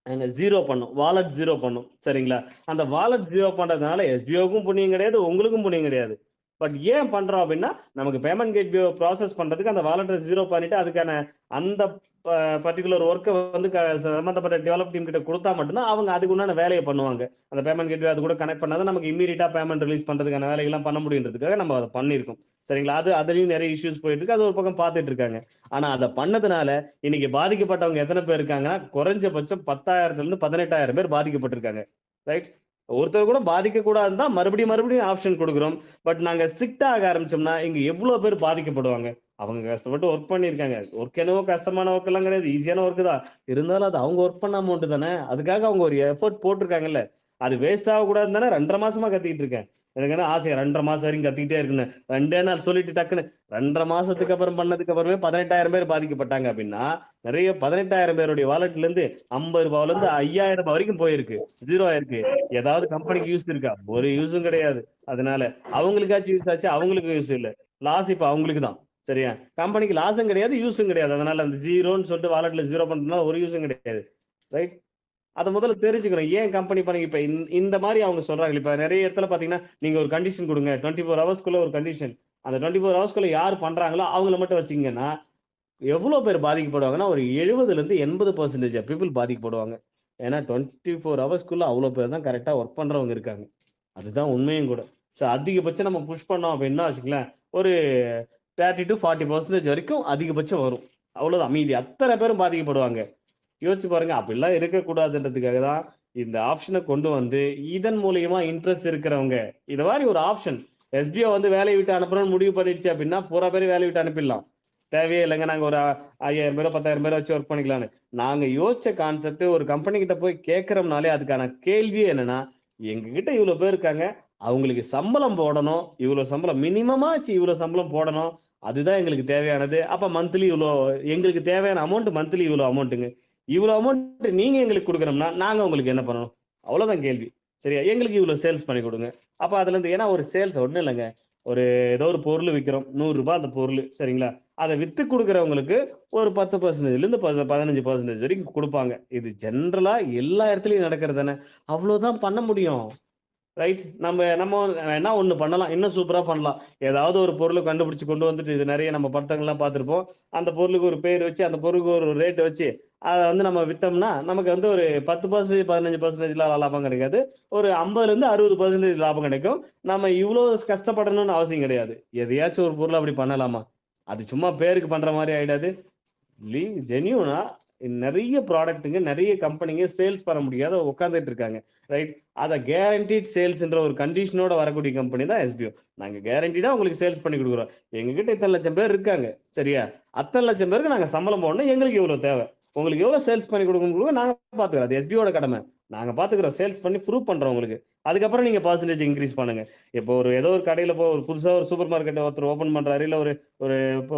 நாங்க 0 பண்ணோம். வாலெட் 0 பண்ணோம். சரிங்களா? அந்த வாலெட் 0 பண்றதுனால எஸ்பிஓக்கும் புண்ணியம் கிடையாது, உங்களுக்கும் புண்ணியம் கிடையாது. பட் ஏன் பண்றோம் அப்டின்னா, நமக்கு பேமெண்ட் கேட்வே ப்ராசஸ் பண்றதுக்கு அந்த வாலெட்ட 0 பண்ணிட்டு அதுக்கான அந்த ப பர்ட்டிகுலர் வொர்க்க சம்பந்தப்பட்ட டெவலப் டீம் கிட்ட குடுத்தா மட்டும் தான் அவங்க அதுக்கு உண்டான வேலைய பண்ணுவாங்க. அந்த பேமெண்ட் கேட்வே அது கூட கனெக்ட் பண்ணா தான் நமக்கு இம்மீடியட்டா பேமெண்ட் ரிலீஸ் பண்றதுக்கான வேலைகள்லாம் பண்ண முடியுன்றதுக்காக நம்ம அத பண்ணியிருக்கோம். சரிங்களா? அதுலயும் நெறைய இஷ்யூஸ் போயிட்டு இருக்கு. அது ஒரு பக்கம் பார்த்துட்டு இருக்காங்க. ஆனா அத பண்ணதுனால இன்னைக்கு பாதிக்கப்பட்டவங்க எத்தன பேர் இருக்காங்கன்னா, குறைஞ்சபட்சம் 10,000லிருந்து 18,000 பேர் பாதிக்கப்பட்டிருக்காங்க. ரைட்? ஒருத்தர் கூட பாதிக்க கூடாதுன்னு தான் மறுபடியும் ஆப்ஷன் குடுக்குறோம். பட் நாங்க ஸ்ட்ரிக்ட்டா ஆக ஆரம்பிச்சோம்னா, இங்க எவ்ளோ பேர் பாதிக்கப்படுவாங்க? அவங்க கஷ்டப்பட்டு வொர்க் பண்ணியிருக்காங்க. வொர்க் என்னவோ கஷ்டமான வொர்க் எல்லாம் கிடையாது. ஈஸியான வொர்க் தான். இருந்தாலும் அது அவங்க வொர்க் பண்ண அமௌண்ட் தானே. அதுக்காக அவங்க ஒரு எஃபோர்ட் போட்டுருக்காங்கல்ல. அது வேஸ்ட் ஆகக்கூடாதுன்னு தானே 2 1/2 மாசமா கத்திக்கிட்டு இருக்கேன். எனக்கு என்ன ஆசையா 2 1/2 மாசம் வரைக்கும் கத்திக்கிட்டே இருக்கணும். 2 நாள் சொல்லிட்டு டக்குன்னு 2 1/2 மாசத்துக்கு அப்புறம் பண்ணதுக்கு அப்புறமே 18,000 பேர் பாதிக்கப்பட்டாங்க அப்படின்னா, நெறைய 18,000 பேருடைய வாலெட்ல இருந்து ரூ. 50ல இருந்து ரூ. 5,000 வரைக்கும் போயிருக்கு. 0 ஆயிருக்கு. ஏதாவது கம்பெனிக்கு யூஸ் இருக்கா? ஒரு யூஸும் கிடையாது. அதனால அவங்களுக்காச்சும் யூஸ் ஆச்சு, அவங்களுக்கும் யூஸ் இல்ல. லாஸ் இப்ப அவங்களுக்கு தான். சரியா? கம்பெனிக்கு லாஸும் கிடையாது, யூஸும் கிடையாது. அதனால அந்த 0ன்னு சொல்லிட்டு வாலெட்ல 0 பண்றதுனால ஒரு யூஸும் கிடையாது. ரைட்? அத முதல்ல தெரிஞ்சுக்கணும். ஏன் கம்பெனி பண்ணி இப்ப இந்த மாரி அவங்க சொல்றாங்க. இப்ப நெறைய இடத்துல பார்த்தீங்கன்னா, நீங்க ஒரு கண்டிஷன் குடுங்க. 24 ஹவர்ஸ்க்குள்ள ஒரு கண்டிஷன். அந்த 24 ஹவர்ஸ்க்குள்ள யார் பண்றாங்களோ அவங்கள மட்டும் வச்சுக்கங்கன்னா, எவ்வளவு பேர் பாதிக்கப்படுவாங்கன்னா ஒரு 70% பீப்புள் பாதிக்கப்படுவாங்க. ஏன்னா 24 ஹவர்ஸ்க்குள்ள அவ்வளவு பேர் தான் கரெக்டா ஒர்க் பண்றவங்க இருக்காங்க. அதுதான் உண்மையும் கூட. ஸோ அதிகபட்சம் நம்ம புஷ் பண்ணோம் அப்படின்னா வச்சுக்கங்களேன், ஒரு 30-40% வரைக்கும் அதிகபட்சம் வரும். அவ்வளவுதான். மீதி அத்தனை பேரும் பாதிக்கப்படுவாங்க. யோசிச்சு பாருங்க. அப்படிலாம் இருக்கக்கூடாதுன்றதுக்காக தான் இந்த ஆப்ஷன கொண்டு வந்து, இதன் மூலியமா இன்ட்ரெஸ்ட் இருக்கிறவங்க, இந்த மாரி ஒரு ஆப்ஷன் எஸ்பிஓ வந்து வேலைய விட்டு அனுப்பணும்னு முடிவு பண்ணிடுச்சு அப்படின்னா, பூரா பேரையும் வேலைய விட்டு அனுப்பிடலாம். தேவையே இல்லங்க. நாங்க ஒரு ரூ. 5000 ரூ. 10,000 வச்சு ஒர்க் பண்ணிக்கலான்னு. நாங்க யோசிச்ச கான்செப்ட் ஒரு கம்பெனி கிட்ட போய் கேட்கிறோம்னாலே, அதுக்கான கேள்வியே என்னன்னா, எங்ககிட்ட இவ்வளோ பேர் இருக்காங்க. அவங்களுக்கு சம்பளம் போடணும். இவ்வளோ சம்பளம் மினிமமாச்சு இவ்வளோ சம்பளம் போடணும். அதுதான் எங்களுக்கு தேவையானது. அப்ப மந்த்லி இவ்வளோ எங்களுக்கு தேவையான அமௌண்ட் மந்த்லி இவ்வளோ அமௌண்ட்டுங்க. இவ்வளோ அமௌண்ட் நீங்க எங்களுக்கு குடுக்கணும்னா, நாங்க உங்களுக்கு என்ன பண்ணணும்? அவ்வளோதான் கேள்வி. சரியா? எங்களுக்கு இவ்வளோ சேல்ஸ் பண்ணி குடுங்க. அப்ப அதுலருந்து ஏன்னா ஒரு சேல்ஸ் ஒண்ணும் இல்லங்க. ஒரு ஏதோ ஒரு பொருள் விக்கிறோம். ரூ. 100 அந்த பொருளு. சரிங்களா? அத வித்து குடுக்குறவங்களுக்கு ஒரு 10%லேருந்து 15% வரைக்கும் குடுப்பாங்க. இது ஜெனரலா எல்லா இடத்துலயும் நடக்கிறது தானே. அவ்வளோதான் பண்ண முடியும். ரைட். நம்ம நம்ம வேணா ஒண்ணு பண்ணலாம். இன்னும் சூப்பரா பண்ணலாம். ஏதாவது ஒரு பொருள கண்டுபிடிச்சு கொண்டு வந்துட்டு, இது நெறைய நம்ம படத்துங்கள்லாம் பார்த்திருப்போம். அந்த பொருளுக்கு ஒரு பேர் வச்சு, அந்த பொருளுக்கு ஒரு ரேட் வச்சு, அத வந்து நம்ம வித்தோம்னா, நமக்கு வந்து ஒரு 10% 15%லாம் லாபம் கிடைக்காது. ஒரு 50லேருந்து 60% லாபம் கிடைக்கும். நம்ம இவ்ளோ கஷ்டப்படணும்னு அவசியம் கிடையாது. எதையாச்சும் ஒரு பொருள அப்படி பண்ணலாமா? அது சும்மா பேருக்கு பண்ற மாரி ஆயிடாது? ஜென்யூனா நெறைய ப்ராடக்ட்ங்க, நெறைய கம்பெனிங்க சேல்ஸ் பண்ண முடியாத உட்கார்ந்துட்டு இருக்காங்க. ரைட். அத கேரண்டீட் சேல்ஸ்ன்ற ஒரு கண்டிஷனோட வரக்கூடிய கம்பெனி தான் எஸ்பிஓ. நாங்க கேரண்டீடா உங்களுக்கு சேல்ஸ் பண்ணி குடுக்குறோம். எங்ககிட்ட இத்தன லட்சம் பேர் இருக்காங்க. சரியா? அத்தன லட்சம் பேருக்கு நாங்க சம்பளம் போடணும். எங்களுக்கு இவ்வளோ தேவ. உங்களுக்கு எவ்வளோ சேல்ஸ் பண்ணி குடுக்கணும்னு குடுங்க. நாங்க பார்த்துக்கிறோம். அது எஸ்பிஓட கடமை. நாங்க பார்த்துக்கிறோம். சேல்ஸ் பண்ணி ப்ரூவ் பண்றோம் உங்களுக்கு. அதுக்கப்புறம் நீங்க பெர்சன்டேஜ் இன்கிரீஸ் பண்ணுங்க. இப்போ ஒரு ஏதோ ஒரு கடையில ஒரு புதுசா ஒரு சூப்பர் மார்க்கெட் ஒருத்தர் ஓப்பன் பண்றாரு. இல்ல ஒரு ஒரு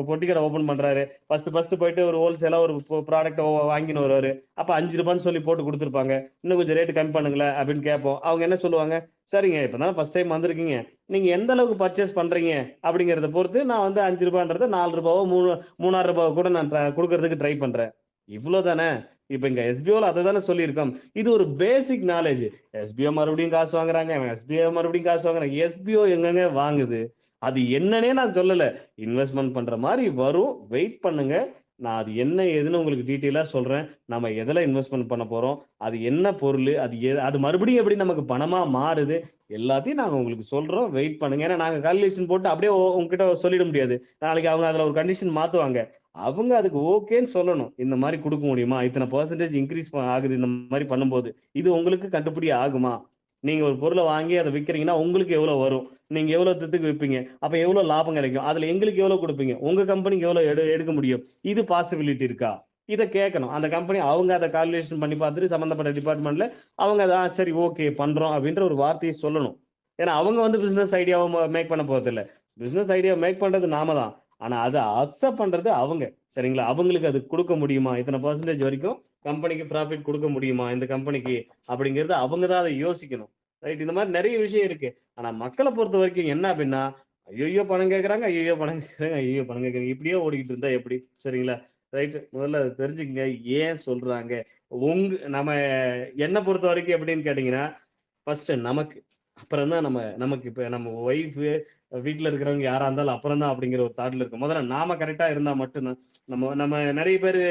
பொட்டி கடை ஓப்பன் பண்றாரு. ஃபர்ஸ்ட் போயிட்டு ஒரு ஹோல்சேலா ஒரு ப்ராடக்ட் வாங்கின்னு வருவாரு. அப்ப ரூ. 5 சொல்லி போட்டு குடுத்துருப்பாங்க. இன்னும் கொஞ்சம் ரேட் கம்மி பண்ணுங்களேன் அப்படின்னு கேட்போம். அவங்க என்ன சொல்லுவாங்க? சரிங்க, இப்பதான் ஃபர்ஸ்ட் டைம் வந்திருக்கீங்க. நீங்க எந்த அளவுக்கு பர்ச்சேஸ் பண்றீங்க அப்படிங்கிறத பொறுத்து நான் வந்து ரூ. 5ன்றத ரூ. 4வோ, ரூ. 3,000 கூட நான் குடுக்கறதுக்கு ட்ரை பண்றேன். இவ்வளவுதானே. இப்ப இங்க எஸ்பிஓல அததானே சொல்லியிருக்கோம். இது ஒரு பேசிக் நாலேட்ஜ். எஸ்பிஓ மறுபடியும் காசு வாங்குறாங்க. எஸ்பிஓ மறுபடியும் காசு வாங்குறாங்க. எஸ்பிஓ எங்கங்க வாங்குது? அது என்னன்னே நான் சொல்லல. இன்வெஸ்ட்மென்ட் பண்ற மாரி வரும். வெயிட் பண்ணுங்க. நான் அது என்ன ஏதுன்னு உங்களுக்கு டீட்டெயிலா சொல்றேன். நம்ம எதுல இன்வெஸ்ட்மென்ட் பண்ண போறோம்? அது என்ன பொருளு? அது மறுபடியும் எப்படி நமக்கு பணமா மாறுது? எல்லாத்தையும் நாங்க உங்களுக்கு சொல்றோம். வெயிட் பண்ணுங்க. ஏன்னா நாங்க கால்குலேஷன் போட்டு அப்படியே உங்ககிட்ட சொல்லிட முடியாது. நாளைக்கு அவங்க அதுல ஒரு கண்டிஷன் மாத்துவாங்க. அவங்க அதுக்கு ஓகேன்னு சொல்லணும். இந்த மாரி குடுக்க முடியுமா? இத்தன பெர்சன்டேஜ் இன்கிரீஸ் ஆகுது இந்த மாரி பண்ணும்போது. இது உங்களுக்கு கட்டுப்படி ஆகுமா? நீங்க ஒரு பொருள வாங்கி அத விக்கிறீங்கன்னா, உங்களுக்கு எவ்வளோ வரும்? நீங்க எவ்வளோ வித்துக்கு விப்பீங்க? அப்ப எவ்வளோ லாபம் கிடைக்கும்? அதுல எங்களுக்கு எவ்வளோ குடுப்பீங்க? உங்க கம்பெனிக்கு எவ்வளோ எடுக்க முடியும்? இது பாசிபிலிட்டி இருக்கா? இத கேட்கணும். அந்த கம்பெனி அவங்க அத கால்குலேஷன் பண்ணி பார்த்துட்டு சம்பந்தப்பட்ட டிபார்ட்மெண்ட்ல அவங்க அத சரி ஓகே பண்றோம் அப்படின்ற ஒரு வார்த்தைய சொல்லணும். ஏன்னா அவங்க வந்து பிசினஸ் ஐடியாவ மேக் பண்ண போறதில்ல. பிசினஸ் ஐடியா மேக் பண்றது நாம தான். ஆனா அத அக்செப்ட் பண்றது அவங்க. சரிங்களா? அவங்களுக்கு அது குடுக்க முடியுமா? இத்தன பெர்சன்டேஜ் வரைக்கும் கம்பெனிக்கு ப்ராஃபிட் குடுக்க முடியுமா? இந்த கம்பெனிக்கு அப்படிங்கிறது அவங்க தான் அத யோசிக்கணும். ரைட். இந்த மாரி நெறைய விஷயம் இருக்கு. ஆனா மக்கள பொறுத்தவரைக்கும் என்ன அப்டின்னா, ஐய்யய்யோ! பணம் கேட்கறாங்க, ஐய்யய்யோ! பணம் கேட்கறாங்க, ஐய்யய்யோ! பணம் கேட்கறாங்க. இப்படியே ஓடிக்கிட்டு இருந்தா எப்படி? சரிங்களா? ரைட். முதல்ல அத தெரிஞ்சுக்கங்க. ஏன் சொல்றாங்க? நம்ம என்ன பொறுத்தவரைக்கும் எப்படின்னு கேட்டீங்கன்னா, ஃபர்ஸ்ட் நமக்கு. அப்புறம் தான் நமக்கு இப்ப நம்ம ஒய்ஃப் வீட்ல இருக்கிறவங்க யாரா இருந்தாலும் அப்புறம் தான் அப்படிங்கிற ஒரு தாட்ல இருக்கோம். முதல்ல நாம கரெக்ட்டா இருந்தா மட்டும் தான். நம்ம நம்ம நெறைய பேரு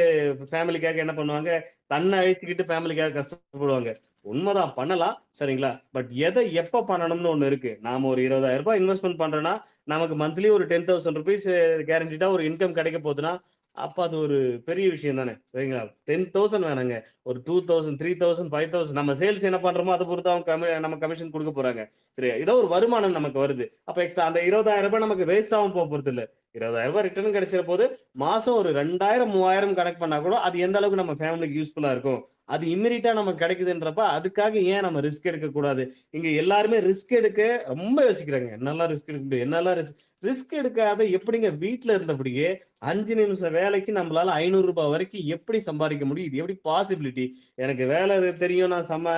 ஃபேமிலிக்காக என்ன பண்ணுவாங்க, தன்ன அழிச்சுக்கிட்டு ஃபேமிலிக்காக கஷ்டப்படுவாங்க. உண்மதான் பண்ணலாம். சரிங்களா? பட் எத எப்ப பண்ணணும்னு ஒண்ணு இருக்கு. நாம ஒரு ரூ. 20,000 இன்வெஸ்ட்மென்ட் பண்றோம்னா, நமக்கு மந்த்லி ஒரு ₹10,000 கேரண்டீடா ஒரு இன்கம் கிடைக்க போதுன்னா, அப்ப அது ஒரு பெரிய விஷயம் தானே. சரிங்களா? 10,000 வேணாங்க. ஒரு 2000, 3000, 5000 நம்ம சேல்ஸ் என்ன பண்றோமோ அத பொறுத்து அவங்க நம்ம கமிஷன் குடுக்க போறாங்க. சரியா? ஏதோ ஒரு வருமானம் நமக்கு வருது. அப்ப எக்ஸ்ட்ரா அந்த ரூ. 20,000 நமக்கு வேஸ்ட் ஆவும் போறதில்ல. ரூ. 20,000 ரிட்டர்ன் கிடைச்சிற போது, மாசம் ஒரு 2,000, 3,000 கணக்கு பண்ணா கூட, அது எந்த அளவுக்கு நம்ம ஃபேமிலிக்கு யூஸ்ஃபுல்லா இருக்கும். அது இம்மீடியட்டா நமக்கு கிடைக்குதுன்றப்ப, அதுக்காக ஏன் நம்ம ரிஸ்க் எடுக்கக் கூடாது? இங்க எல்லாருமே ரிஸ்க் எடுக்க ரொம்ப யோசிக்கிறாங்க. என்னல்லாம் ரிஸ்க் எடுக்க முடியும்? என்னல்லாம் ரிஸ்க் எடுக்காத எப்படிங்க வீட்ல இருந்தபடியே 5 நிமிஷம் வேலைக்கு நம்மளால ரூ. 500 வரைக்கும் எப்படி சம்பாதிக்க முடியும்? இது எப்படி பாசிபிலிட்டி? எனக்கு வேலை தெரியும்.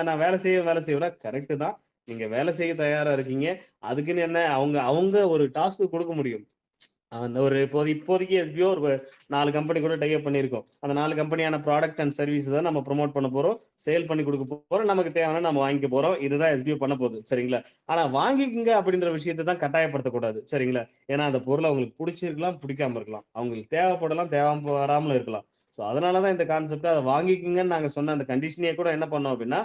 நான் வேலை செய்வேன்னா கரெக்ட் தான். நீங்க வேலை செய்ய தயாரா இருக்கீங்க. அதுக்குன்னு என்ன அவங்க அவங்க ஒரு டாஸ்க் குடுக்க முடியும். அந்த ஒரு இப்போதைக்கு எஸ்பிஓ ஒரு 4 கம்பெனி கூட டை அப் பண்ணியிருக்கோம். அந்த 4 கம்பெனியான ப்ராடக்ட் அண்ட் சர்வீஸ் தான் நம்ம ப்ரமோட் பண்ண போறோம். சேல் பண்ணி குடுக்க போறோம். நமக்கு தேவையானத நம்ம வாங்கிக்க போறோம். இதுதான் எஸ்பிஓ பண்ண போகுது. சரிங்களா? ஆனா வாங்கிக்கங்க அப்படின்ற விஷயத்த தான் கட்டாயப்படுத்தக்கூடாது. சரிங்களா? ஏன்னா அந்த பொருள் அவங்களுக்கு புடிச்சிருக்கலாம், பிடிக்காம இருக்கலாம். அவங்களுக்கு தேவைப்படலாம், தேவைப்படாமலும் இருக்கலாம். ஸோ அதனால தான் இந்த கான்செப்ட். அத வாங்கிக்கங்கன்னு நாங்க சொன்ன அந்த கண்டிஷனயே கூட என்ன பண்ணோம் அப்படின்னா,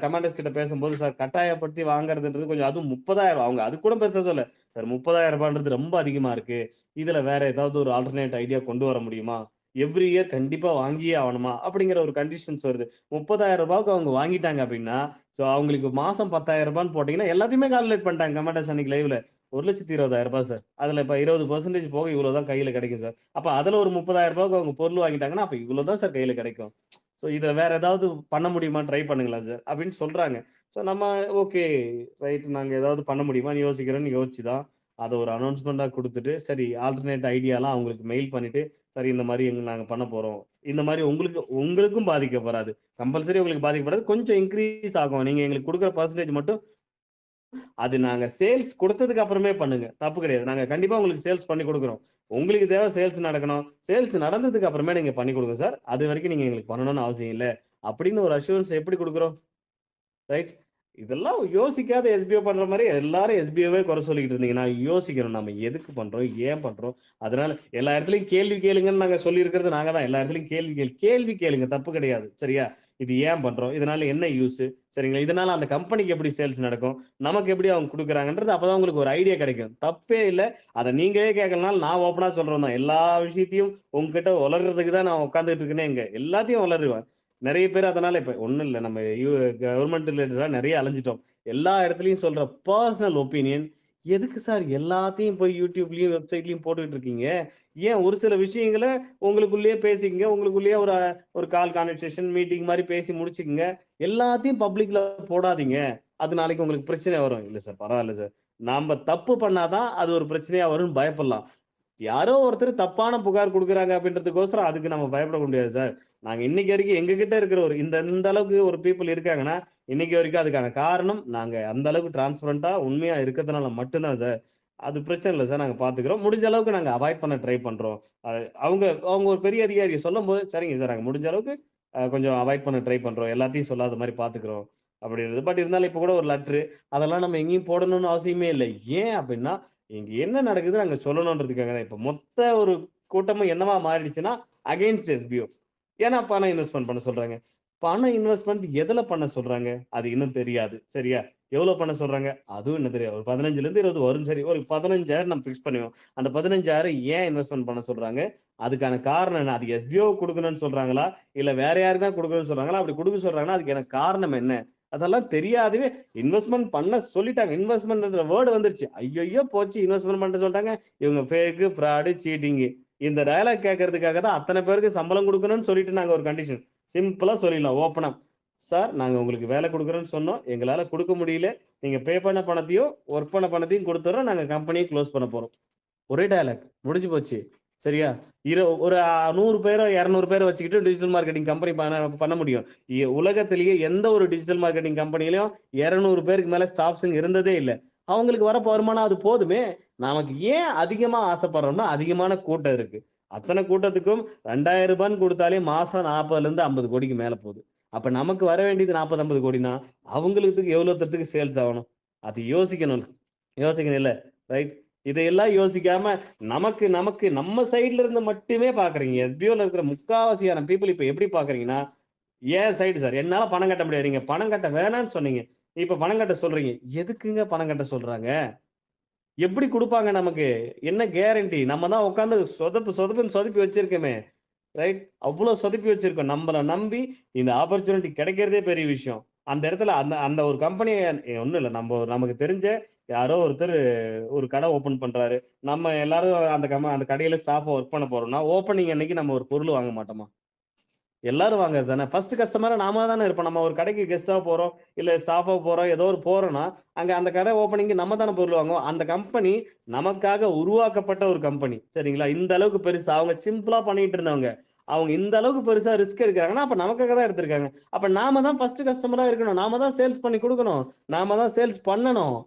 கமாண்டர்ஸ் கிட்ட பேசும்போது, சார் கட்டாயப்படுத்தி வாங்குறதுன்றது கொஞ்சம் அதுவும் 30,000 அவங்க அதுக்கு கூட பெருசா சொல்லல. சார் ரூ. 30,000 ரொம்ப அதிகமா இருக்கு. இதுல வேற ஏதாவது ஒரு ஆல்டர்னேட் ஐடியா கொண்டு வர முடியுமா? எவ்ரி இயர் கண்டிப்பா வாங்கியே ஆவணுமா? அப்படிங்கிற ஒரு கண்டிஷன்ஸ் வருது. ரூ. 30,000க்கு அவங்க வாங்கிட்டாங்க அப்படின்னா, சோ அவங்களுக்கு மாசம் ரூ. 10,000 போட்டீங்கன்னா, எல்லாத்தையுமே கால்குலேட் பண்ணிட்டாங்க கமாண்டர்ஸ் அன்னைக்கு லைவ்ல. ரூ. 1,20,000 சார். அதுல இப்ப 20% போக இவ்வளோ தான் கையில கிடைக்கும் சார். அப்ப அதுல ஒரு ரூ. 30,000க்கு அவங்க பொருள் வாங்கிட்டாங்கன்னா, அப்ப இவ்வளோ தான் சார் கையில கிடைக்கும். சோ இத வேற ஏதாவது பண்ண முடியுமா? ட்ரை பண்ணுங்களேன் சார். அப்படின்னு சொல்றாங்க. சோ நம்ம ஓகே ரைட் நாங்க ஏதாவது பண்ண முடியுமான்னு யோசிக்கிறேன்னு யோசிச்சு தான் அத ஒரு அனவுன்ஸ்மென்ட்டா குடுத்துட்டு, சரி ஆல்டர்னேட் ஐடியாலாம் அவங்களுக்கு மெயில் பண்ணிட்டு, சரி இந்த மாரி நாங்க பண்ண போறோம். இந்த மாரி உங்களுக்கும் பாதிக்கப்படாது. கம்பல்சரி உங்களுக்கு பாதிக்கப்படாது. கொஞ்சம் இன்கிரீஸ் ஆகும். நீங்க எங்களுக்கு குடுக்குற பெர்சன்டேஜ் மட்டும் அது நாங்க சேல்ஸ் குடுத்ததுக்கு அப்புறமே பண்ணுங்க. தப்பு கிடையாது. நாங்க கண்டிப்பா உங்களுக்கு சேல்ஸ் பண்ணி குடுக்குறோம். உங்களுக்கு தேவை சேல்ஸ் நடக்கணும். சேல்ஸ் நடந்ததுக்கு அப்புறமே நீங்க பண்ணி குடுங்க சார். அதுவரைக்கும் நீங்க எங்களுக்கு பண்ணணும்னு அவசியம் இல்ல. அப்படின்னு ஒரு அஷ்யூரன்ஸ் எப்படி குடுக்குறோம்? ரைட். இதெல்லாம் யோசிக்காத எஸ்பிஓ பண்ற மாரி எல்லாரும் எஸ்பிஓவே குறை சொல்லிக்கிட்டு இருந்தீங்கன்னா, யோசிக்கணும். நம்ம எதுக்கு பண்றோம்? ஏன் பண்றோம்? அதனால எல்லா இடத்துலயும் கேள்வி கேளுங்கன்னு நாங்க சொல்லியிருக்கிறது நாங்க தான். எல்லா இடத்துலயும் கேள்வி கேளுங்க. தப்பு கிடையாது. சரியா? இது ஏன் பண்றோம்? இதனால என்ன யூஸு? சரிங்களா? இதனால அந்த கம்பெனிக்கு எப்படி சேல்ஸ் நடக்கும்? நமக்கு எப்படி அவங்க குடுக்குறாங்கன்றது அப்பதான் உங்களுக்கு ஒரு ஐடியா கிடைக்கும். தப்பே இல்ல. அத நீங்களே கேட்கலனாலும் நான் ஓப்பனா சொல்றவன் தான். எல்லா விஷயத்தையும் உங்ககிட்ட உளறுறதுக்கு தான் நான் உட்கார்ந்துட்டு இருக்கேனே இங்க. எல்லாத்தையும் உளறுவேன். நெறைய பேர் அதனால இப்ப ஒண்ணும் இல்ல. நம்ம கவர்ன்மென்ட் ரிலேட்டடா நெறைய அலைஞ்சுட்டோம். எல்லா இடத்துலயும் சொல்ற பெர்சனல் ஒப்பீனியன், எதுக்கு சார் எல்லாத்தையும் போய் YouTubeலயும், வெப்சைட்லயும் போட்டுட்டு இருக்கீங்க? ஏன் ஒரு சில விஷயங்கள உங்களுக்குள்ளேயே பேசிக்கங்க. உங்களுக்குள்ளேயே ஒரு ஒரு கால் கான்வர்சேஷன், மீட்டிங் மாரி பேசி முடிச்சுக்கங்க. எல்லாத்தையும் பப்ளிக்ல போடாதீங்க. அது நாளைக்கு உங்களுக்கு பிரச்சனை வரும். இல்ல சார், பரவால்ல சார். நாம தப்பு பண்ணா தான் அது ஒரு பிரச்சனையா வரும்னு பயப்படலாம். யாரோ ஒருத்தர் தப்பான புகார் குடுக்குறாங்க அப்படின்றதுக்கோசரம் அதுக்கு நம்ம பயப்பட முடியாது சார். நாங்க இன்னைக்கு வரைக்கும் எங்க கிட்ட இருக்கிற ஒரு இந்த இந்த அளவுக்கு ஒரு பீப்பிள் இருக்காங்கன்னா, இன்னைக்கு வரைக்கும் அதுக்கான காரணம் நாங்க அந்த அளவுக்கு டிரான்ஸ்பரண்டா உண்மையா இருக்கிறதுனால மட்டும் தான் சார். அது பிரச்சனை இல்ல சார். நாங்க பார்த்துக்கிறோம். முடிஞ்ச அளவுக்கு நாங்க அவாய்ட் பண்ண ட்ரை பண்றோம். அ அவங்க அவங்க ஒரு பெரிய அதிகாரி சொல்லும்போது, சரிங்க சார் நாங்க முடிஞ்ச அளவுக்கு கொஞ்சம் அவாய்ட் பண்ண ட்ரை பண்றோம். எல்லாத்தையும் சொல்லாத மாரி பார்த்துக்கிறோம். அப்படின்றது. பட் இருந்தாலும் இப்ப கூட ஒரு லெட்டரு அதெல்லாம் நம்ம எங்கேயும் போடணும்னு அவசியமே இல்ல. ஏன் அப்படின்னா இங்க என்ன நடக்குதுன்னு அங்க சொல்லணும்ன்றதுக்காக தான். இப்ப மொத்த ஒரு கூட்டமும் என்னவா மாறிடுச்சுன்னா, அகைன்ஸ்ட் எஸ்பிஓ. ஏன்னா பணம் இன்வெஸ்ட்மென்ட் பண்ண சொல்றாங்க. பணம் இன்வெஸ்ட்மென்ட் எதுல பண்ண சொல்றாங்க? அது இன்னும் தெரியாது. சரியா? எவ்வளோ பண்ண சொல்றாங்க? அதுவும் இன்னும் தெரியாது. ஒரு 15லருந்து 20 வரும். சரி ஒரு 15,000 நம்ம ஃபிக்ஸ் பண்ணுவோம். அந்த 15,000 ஏன் இன்வெஸ்ட்மென்ட் பண்ண சொல்றாங்க? அதுக்கான காரணம் என்ன? அது எஸ்பிஓ குடுக்கணும்னு சொல்றாங்களா? இல்ல வேற யாருக்கா குடுக்கணும்னு சொல்றாங்களா? அப்படி குடுக்க சொல்றாங்கன்னா, அதுக்கான காரணம் என்ன? அதெல்லாம் தெரியாதவே இன்வெஸ்ட்மென்ட் பண்ண சொல்லிட்டாங்க. இன்வெஸ்ட்மென்ட்ன்ற வேர்ட் வந்துருச்சு. ஐய்யய்யோ! போச்சு இன்வெஸ்ட்மென்ட் பண்ண சொல்ட்டாங்க. இவங்க ஃபேக்கு, ஃப்ராடு, சீட்டிங்கு. இந்த டயலாக் கேட்கறதுக்காக தான் அத்தன பேருக்கு சம்பளம் குடுக்கணும்னு சொல்லிட்டு நாங்க ஒரு கண்டிஷன். சிம்பிளா சொல்லிடலாம் ஓப்பனா. சார் நாங்க உங்களுக்கு வேலை குடுக்குறோம்னு சொன்னோம். எங்களால குடுக்க முடியல. நீங்க பே பண்ண பணத்தையும், ஒர்க் பண்ண பணத்தையும் குடுத்துர்றோம். நாங்க கம்பெனிய குளோஸ் பண்ண போறோம். ஒரே டயலாக் முடிஞ்சு போச்சு. சரியா? ஒரு 100 பேரோ, 200 பேர வச்சுக்கிட்டு டிஜிட்டல் மார்க்கெட்டிங் கம்பெனி பண்ண முடியும். உலகத்திலேயே எந்த ஒரு டிஜிட்டல் மார்க்கெட்டிங் கம்பெனிலயும் 200 பேருக்கு மேல ஸ்டாஃப்ஸ்ன்னு இருந்ததே இல்ல. அவங்களுக்கு வரப்ப வருமானம் அது போதுமே! நமக்கு ஏன் அதிகமா ஆசைப்படுறோம்னா, அதிகமான கூட்டம் இருக்கு. அத்தன கூட்டத்துக்கும் ரூ. 2,000 குடுத்தாலே மாசம் 40லருந்து 50 கோடிக்கு மேல போது. அப்ப நமக்கு வர வேண்டியது 40, 50 கோடின்னா, அவங்களுக்கு எவ்வளோ தூரத்துக்கு சேல்ஸ் ஆவணும்? அது யோசிக்கணும். யோசிக்கணும் இல்ல. ரைட்? இதையெல்லாம் யோசிக்காம நமக்கு நமக்கு நம்ம சைடுல இருந்து மட்டுமே பார்க்குறீங்க. எஸ்பிஓல இருக்கிற முக்காவாசியான பீப்பிள் இப்ப எப்படி பார்க்குறீங்கன்னா, என் சைடு சார். என்னால பணம் கட்ட முடியாது. நீங்க பணம் கட்ட வேணான்னு சொன்னீங்க. இப்ப பணம் கட்ட சொல்றீங்க. எதுக்குங்க பணம் கட்ட சொல்றாங்க? எப்படி குடுப்பாங்க நமக்கு? என்ன கேரண்டி? நம்ம தான் உட்கார்ந்து சொதப்புன்னு சொதப்பி வச்சிருக்கோமே! ரைட்? அவ்ளோ சொதப்பி வச்சிருக்கோம். நம்பள நம்பி இந்த ஆப்பர்ச்சுனிட்டி கிடைக்கிறதே பெரிய விஷயம். அந்த இடத்துல அந்த அந்த ஒரு கம்பெனி ஒண்ணும் இல்ல. நமக்கு தெரிஞ்ச யாரோ ஒருத்தரு ஒரு கடை ஓப்பன் பண்றாரு. நம்ம எல்லாரும் அந்த கடையில ஸ்டாஃபா ஒர்க் பண்ண போறோம்னா, ஓப்பனிங் அன்னைக்கு நம்ம ஒரு பொருள் வாங்க மாட்டோமா? எல்லாரும் வாங்குறது தானே. ஃபர்ஸ்ட் கஸ்டமரா நாம தானே இருப்போம். நம்ம ஒரு கடைக்கு கெஸ்ட்டா போறோம், இல்ல ஸ்டாஃபா போறோம், ஏதோ ஒரு போறோம்னா, அங்க அந்த கடை ஓப்பனிங்க்கு நம்ம தானே பொருள் வாங்குவோம். அந்த கம்பெனி நமக்காக உருவாக்கப்பட்ட ஒரு கம்பெனி. சரிங்களா? இந்த அளவுக்கு பெருசா அவங்க சிம்பிளா பண்ணிட்டு இருந்தவங்க. அவங்க இந்த அளவுக்கு பெருசா ரிஸ்க் எடுக்குறாங்கன்னா, அப்ப நமக்காக தான் எடுத்திருக்காங்க. அப்ப நாம தான் ஃபர்ஸ்ட் கஸ்டமரா இருக்கணும். நாம தான் சேல்ஸ் பண்ணி குடுக்கணும். நாம தான் சேல்ஸ் பண்ணணும்.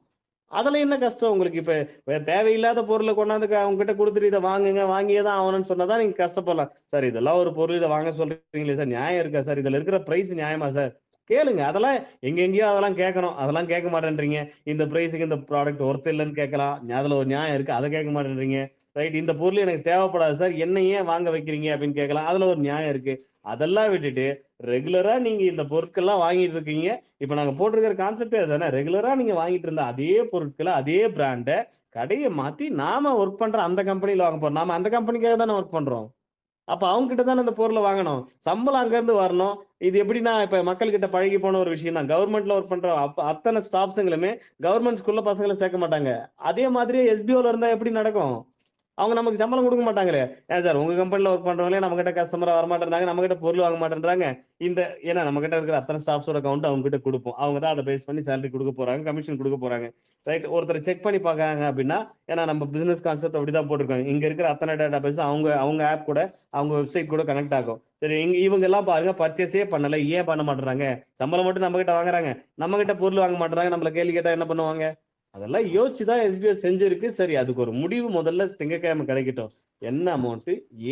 அதுல என்ன கஷ்டம் உங்களுக்கு? இப்ப தேவையில்லாத பொருள கொண்டாந்து அவங்க கிட்ட குடுத்துட்டு இத வாங்குங்க, வாங்கியே தான் ஆகணும்னு சொன்னா தான் நீங்க கஷ்டப்படலாம். சார் இதெல்லாம் ஒரு பொருள், இத வாங்க சொல்றீங்களே சார், நியாயம் இருக்கா சார்? இதுல இருக்கிற பிரைஸ் நியாயமா சார்? கேளுங்க. அதெல்லாம் எங்கெங்கேயோ அதெல்லாம் கேட்கணும். அதெல்லாம் கேட்க மாட்டேன்றீங்க. இந்த பிரைஸ்க்கு இந்த ப்ராடக்ட் ஒர்த் இல்லன்னு கேட்கலாம். அதுல ஒரு நியாயம் இருக்கு. அத கேட்க மாட்டேன்றீங்க. ரைட், இந்த பொருள் எனக்கு தேவைப்படாது சார். என்ன ஏன் வாங்க வைக்கிறீங்க அப்படின்னு கேட்கலாம். அதுல ஒரு நியாயம் இருக்கு. அதெல்லாம் விட்டுட்டு ரெகுலரா நீங்க இந்த பொருட்கள்லாம் வாங்கிட்டு இருக்கீங்க. இப்ப நாங்க போட்டிருக்கிற கான்செப்டே அதானே. ரெகுலரா நீங்க வாங்கிட்டு இருந்த அதே பொருட்கள, அதே பிராண்ட கடைய மாத்தி நாம வொர்க் பண்ற அந்த கம்பெனில வாங்க போறோம். நாம அந்த கம்பெனிக்காக தானே வொர்க் பண்றோம். அப்ப அவங்க கிட்ட தானே அந்த பொருள வாங்கணும். சம்பளம் அங்க இருந்து வரணும். இது எப்படின்னா, இப்ப மக்கள் கிட்ட பழகி போன ஒரு விஷயம் தான். கவர்ன்மென்ட்ல வொர்க் பண்ற அத்தன ஸ்டாஃப்ஸ்ங்களுமே கவர்ன்மென்ட் ஸ்கூல்ல பசங்கள சேர்க்க மாட்டாங்க. அதே மாதிரி எஸ்பிஓல இருந்தா எப்படி நடக்கும்? அவங்க நமக்கு சம்பளம் குடுக்க மாட்டாங்களே. ஏன் சார் உங்க கம்பெனில வொர்க் பண்றவங்களே நம்மகிட்ட கஸ்டமரா வரமாட்டேன்றாங்க. நம்மகிட்ட பொருள் வாங்க மாட்டேன்றாங்க. ஏன்னா நம்மகிட்ட இருக்கிற அத்தன ஸ்டாஃப்ஸோட அக்கவுண்ட் அவங்க கிட்ட குடுப்போம். அவங்க தான் அத பேஸ் பண்ணி சேலரி குடுக்க போறாங்க. கமிஷன் குடுக்க போறாங்க. ரைட். ஒருத்தர் செக் பண்ணி பார்க்கறாங்க அப்படின்னா, ஏன்னா நம்ம பிசினஸ் கான்செப்ட் அப்படிதான் போட்டிருக்காங்க. இங்க இருக்கிற அத்தன டேட்டா பேஸ் அவங்க அவங்க ஆப் கூட, அவங்க வெப்சைட் கூட கனெக்ட் ஆகும். சரி, இவங்க எல்லாம் பாருங்க பர்ச்சேஸே பண்ணல. ஏன் பண்ண மாட்றாங்க? சம்பளம் மட்டும் நம்மகிட்ட வாங்குறாங்க. நம்மகிட்ட பொருள் வாங்க மாட்றாங்க. நம்மள கேள்வி கேட்டா என்ன பண்ணுவாங்க? அதெல்லாம் யோசிச்சு தான் எஸ்பிஎஸ் செஞ்சிருக்கு. சரி, அதுக்கு ஒரு முடிவு முதல்ல திங்கட்கிழமை கிடைக்கட்டும். என்ன அமௌண்ட்,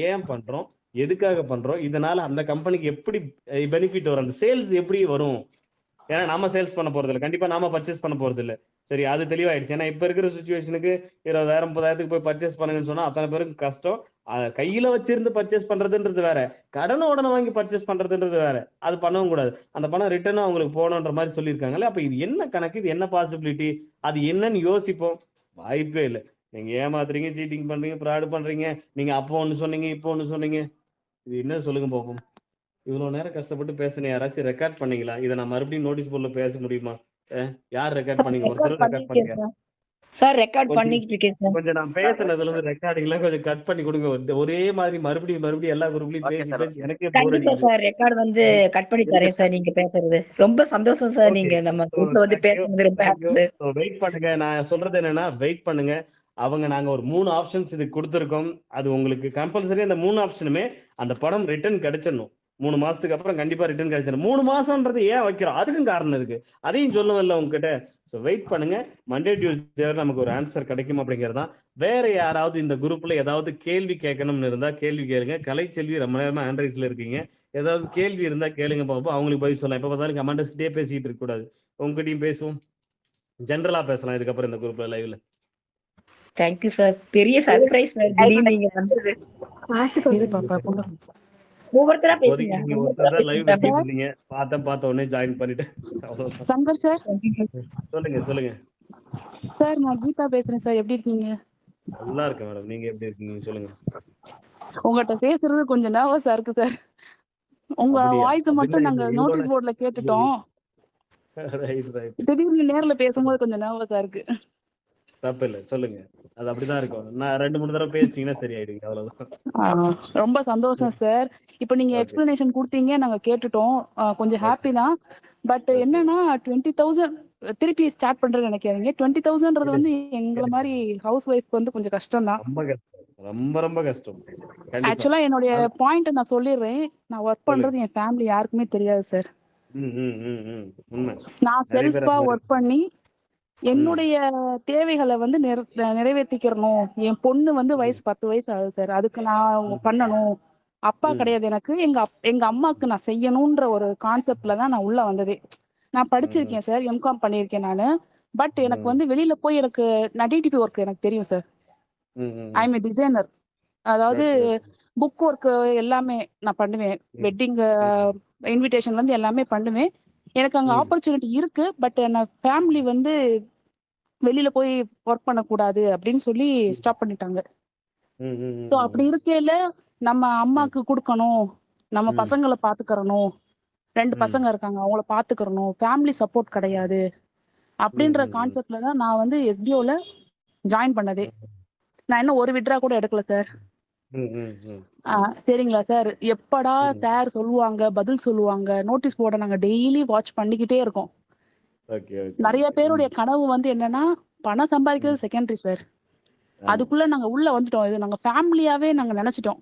ஏன் பண்றோம், எதுக்காக பண்றோம், இதனால அந்த கம்பெனிக்கு எப்படி பெனிஃபிட் வரும், அந்த சேல்ஸ் எப்படி வரும். ஏன்னா நாம சேல்ஸ் பண்ண போறது இல்ல, கண்டிப்பா நாம பர்ச்சேஸ் பண்ண போறது இல்ல. சரி, அது தெளிவாயிடுச்சு. ஏன்னா இப்ப இருக்கிற சுச்சுவேஷனுக்கு 20,000 30,000 போய் பர்ச்சேஸ் பண்ணுங்கன்னு சொன்னா அத்தனை பேருக்கு கஷ்டம். கையில வச்சிருந்து பர்ச்சேஸ் பண்றதுன்றது வேற, கடனை உடனே வாங்கி பர்ச்சேஸ் பண்றதுன்றது வேற. அது பண்ணவும் கூடாது. அந்த பணம் ரிட்டர்னும் அவங்களுக்கு போகணுன்ற மாதிரி சொல்லியிருக்காங்கல்ல. அப்ப இது என்ன கணக்கு, இது என்ன பாசிபிலிட்டி, அது என்னன்னு யோசிப்போம். வாய்ப்பே இல்ல. நீங்க ஏமாத்துறீங்க, சீட்டிங் பண்றீங்க, ஃப்ராட் பண்றீங்க. நீங்க அப்போ ஒண்ணு சொன்னீங்க, இப்போ ஒண்ணு சொன்னீங்க. இது என்ன சொல்லுங்க பாப்போம். இவ்வளவு நேரம் கஷ்டப்பட்டு பேசுன யாராச்சும் ரெக்கார்ட் பண்ணீங்களா? இதை நான் மறுபடியும் நோட்டீஸ் போர்ட்ல பேச முடியுமா? யார் ரெக்கார்ட் பண்ணீங்க? ரெக்கார்ட் ஒருத்தரும் ரெக்கார்ட் பண்ணிருக்கேன் பண்ணுங்க. சார். சார் ரெக்கார்ட் கொஞ்சம் பண்ணிட்டு இருக்கேன் சார். கொஞ்சம் நான் பேசுனதுல இருந்து ரெக்கார்டிங் எல்லாம் கொஞ்சம் கட் பண்ணி கொடுங்க. ஒரே மாதிரி மறுபடியும் மறுபடியும் எல்லா குரூப்லயும் ஓகே பேசி சார், பேசி ஓகே சார். எனக்கே போர் கண்டிப்பா அடிக்குது. சார் ரெக்கார்ட் வந்து கட் பண்ணி தரேன் சார். நீங்க பேசுறது ரொம்ப சந்தோஷம் சார். ஓகே. நீங்க நம்ம குரூப்ல வந்து தேங்க்யூ பேசுறது ரொம்ப ஹாப்பி தேங்க்யூ. சார். வெயிட் பண்ணுங்க. நான் சொல்றது என்னன்னா, வெயிட் பண்ணுங்க. நாங்க ஒரு 3 ஆப்ஷன்ஸ் இதுக்கு கொடுத்திருக்கோம். அது உங்களுக்கு கம்பல்சரி அந்த 3 ஆப்ஷனுமே அந்த படம் ரிட்டர்ன் கிடைச்சிடணும். 3 மாசத்துக்கு அப்புறம் கண்டிப்பா ரிட்டர்ன் கிடைச்சிடும். 3 மாசம்ன்றது ஏன் வைக்கிறோம், அதுக்கும் காரணம் இருக்கு. அதையும் சொல்லுவேன்ல உங்ககிட்ட. ஸோ வெயிட் பண்ணுங்க. மண்டே டியூஸ்டே நமக்கு ஒரு ஆன்சர் கிடைக்கும் அப்படிங்கிறது தான். வேற யாராவது இந்த குரூப்ல ஏதாவது கேள்வி கேட்கணும்னு இருந்தா கேள்வி கேளுங்க. கலைச்செல்வி ரொம்ப நேரமா ஆண்ட்ரைஸ்ல இருக்கீங்க. ஏதாவது கேள்வி இருந்தா கேளுங்க பாப்போம். அவங்களுக்கு பதில் சொல்லலாம். எப்ப பார்த்தாலும் கமாண்டர்ஸ்கிட்டே பேசிட்டு இருக்க கூடாது. உங்ககிட்டயும் பேசுவோம். ஜென்ரலா பேசலாம் இதுக்கப்புறம் இந்த குரூப்ல லைவ்ல. Thank you sir. பெரிய சர்ப்ரைஸ் சார் திடீர்னு நீங்க வந்தது. ஒவ்வொருத்தரா இப்போதைக்கு பேசுங்க. நீங்க ஒருத்தர் தான் லைவ் வச்சிட்டு இருந்தீங்க. பார்த்த உடனே ஜாயின் பண்ணிட்டேன். அவ்வளவுதான். சங்கர் சார். சொல்லுங்க சொல்லுங்க. சார் நான் கீதா பேசுறேன் சார். எப்படி இருக்கீங்க? நல்லா இருக்கேன் மேடம். நீங்க எப்படி இருக்கீங்க சொல்லுங்க. உங்கள்கிட்ட பேசுறது கொஞ்சம் நர்வஸா இருக்கு சார். உங்க வாய்ஸ் மட்டும் நாங்க நோட்டீஸ் போர்ட்ல கேட்டுட்டோம். திடீர்னு நேர்ல பேசும்போது கொஞ்சம் நர்வஸா இருக்கு. தப்பு இல்ல, சொல்லுங்க. அது அப்படிதான் இருக்கும். நான் 2-3 தடவை பேசிட்டீங்கன்னா சரியாயிடுங்க. அவ்வளவுதான். ரொம்ப சந்தோஷம் சார். இப்ப நீங்க எக்ஸ்பிளனேஷன் கொடுத்தீங்க, நாங்க கேட்டுட்டோம். கொஞ்சம் ஹாப்பி தான். பட் என்னன்னா 20,000 திருப்பி ஸ்டார்ட் பண்றேன்னு நினைக்காதீங்க. 20,000ன்றது வந்து எங்களை மாதிரி ஹவுஸ் ஒய்ஃப்க்கு வந்து கொஞ்சம் கஷ்டம் தான். ரொம்ப கஷ்டம். ரொம்ப ரொம்ப கஷ்டம். ஆக்சுவலா என்னுடைய பாயிண்ட் நான் சொல்லிடுறேன். நான் ஒர்க் பண்றது என் ஃபேமிலி யாருக்குமே தெரியாது சார். நான் செல்ஃபா ஒர்க் பண்ணி என்னுடைய தேவைகளை வந்து நிறைவேற்றிக்கிறணும். என் பொண்ணு வந்து வயசு 10 வயசு ஆகுது சார். அதுக்கு நான் பண்ணணும். அப்பா கிடையாது எனக்கு. எங்க அம்மாவுக்கு நான் செய்யணும்ன்ற ஒரு கான்செப்ட்ல தான் நான் உள்ள வந்ததே. நான் படிச்சிருக்கேன் சார். எம்காம் பண்ணியிருக்கேன் நானு. பட் எனக்கு வந்து வெளியில போய் நான் டிடிபி ஒர்க் எனக்கு தெரியும் sir. I M A designer. அதாவது புக் ஒர்க் எல்லாமே நான் பண்ணுவேன். வெட்டிங் இன்விடேஷன்ல இருந்து எல்லாமே பண்ணுவேன். எனக்கு அங்க ஆப்பர்ச்சுனிட்டி இருக்கு. பட் நான் ஃபேமிலி வந்து வெளியில போய் ஒர்க் பண்ணக்கூடாது அப்படின்னு சொல்லி ஸ்டாப் பண்ணிட்டாங்க. ஸோ அப்படி இருக்கையில நம்ம அம்மாக்கு கொடுக்கணும், நம்ம பசங்களை பாத்துக்கிறணும். 2 பசங்க இருக்காங்க, அவங்கள பாத்துக்கிறணும். ஃபேமிலி சப்போர்ட் கிடையாது அப்படின்ற கான்செப்ட்ல தான் நான் வந்து எஸ்பிஓல ஜாயின் பண்ணதே. நான் இன்னும் ஒரு விட்ரா கூட எடுக்கல சார். சரிங்களா சார்? எப்படா சார் சொல்லுவாங்க, பதில் சொல்லுவாங்க. நோட்டீஸ் போர்டை நாங்க டெய்லி வாட்ச் பண்ணிக்கிட்டே இருக்கோம். நிறைய பேருடைய கனவு வந்து என்னன்னா பணம் சம்பாதிக்கிறது செகண்டரி சார். அதுக்குள்ள நாங்க உள்ள வந்துட்டோம். இது நாங்க ஃபேமிலியாவே நாங்க நினைச்சிட்டோம்.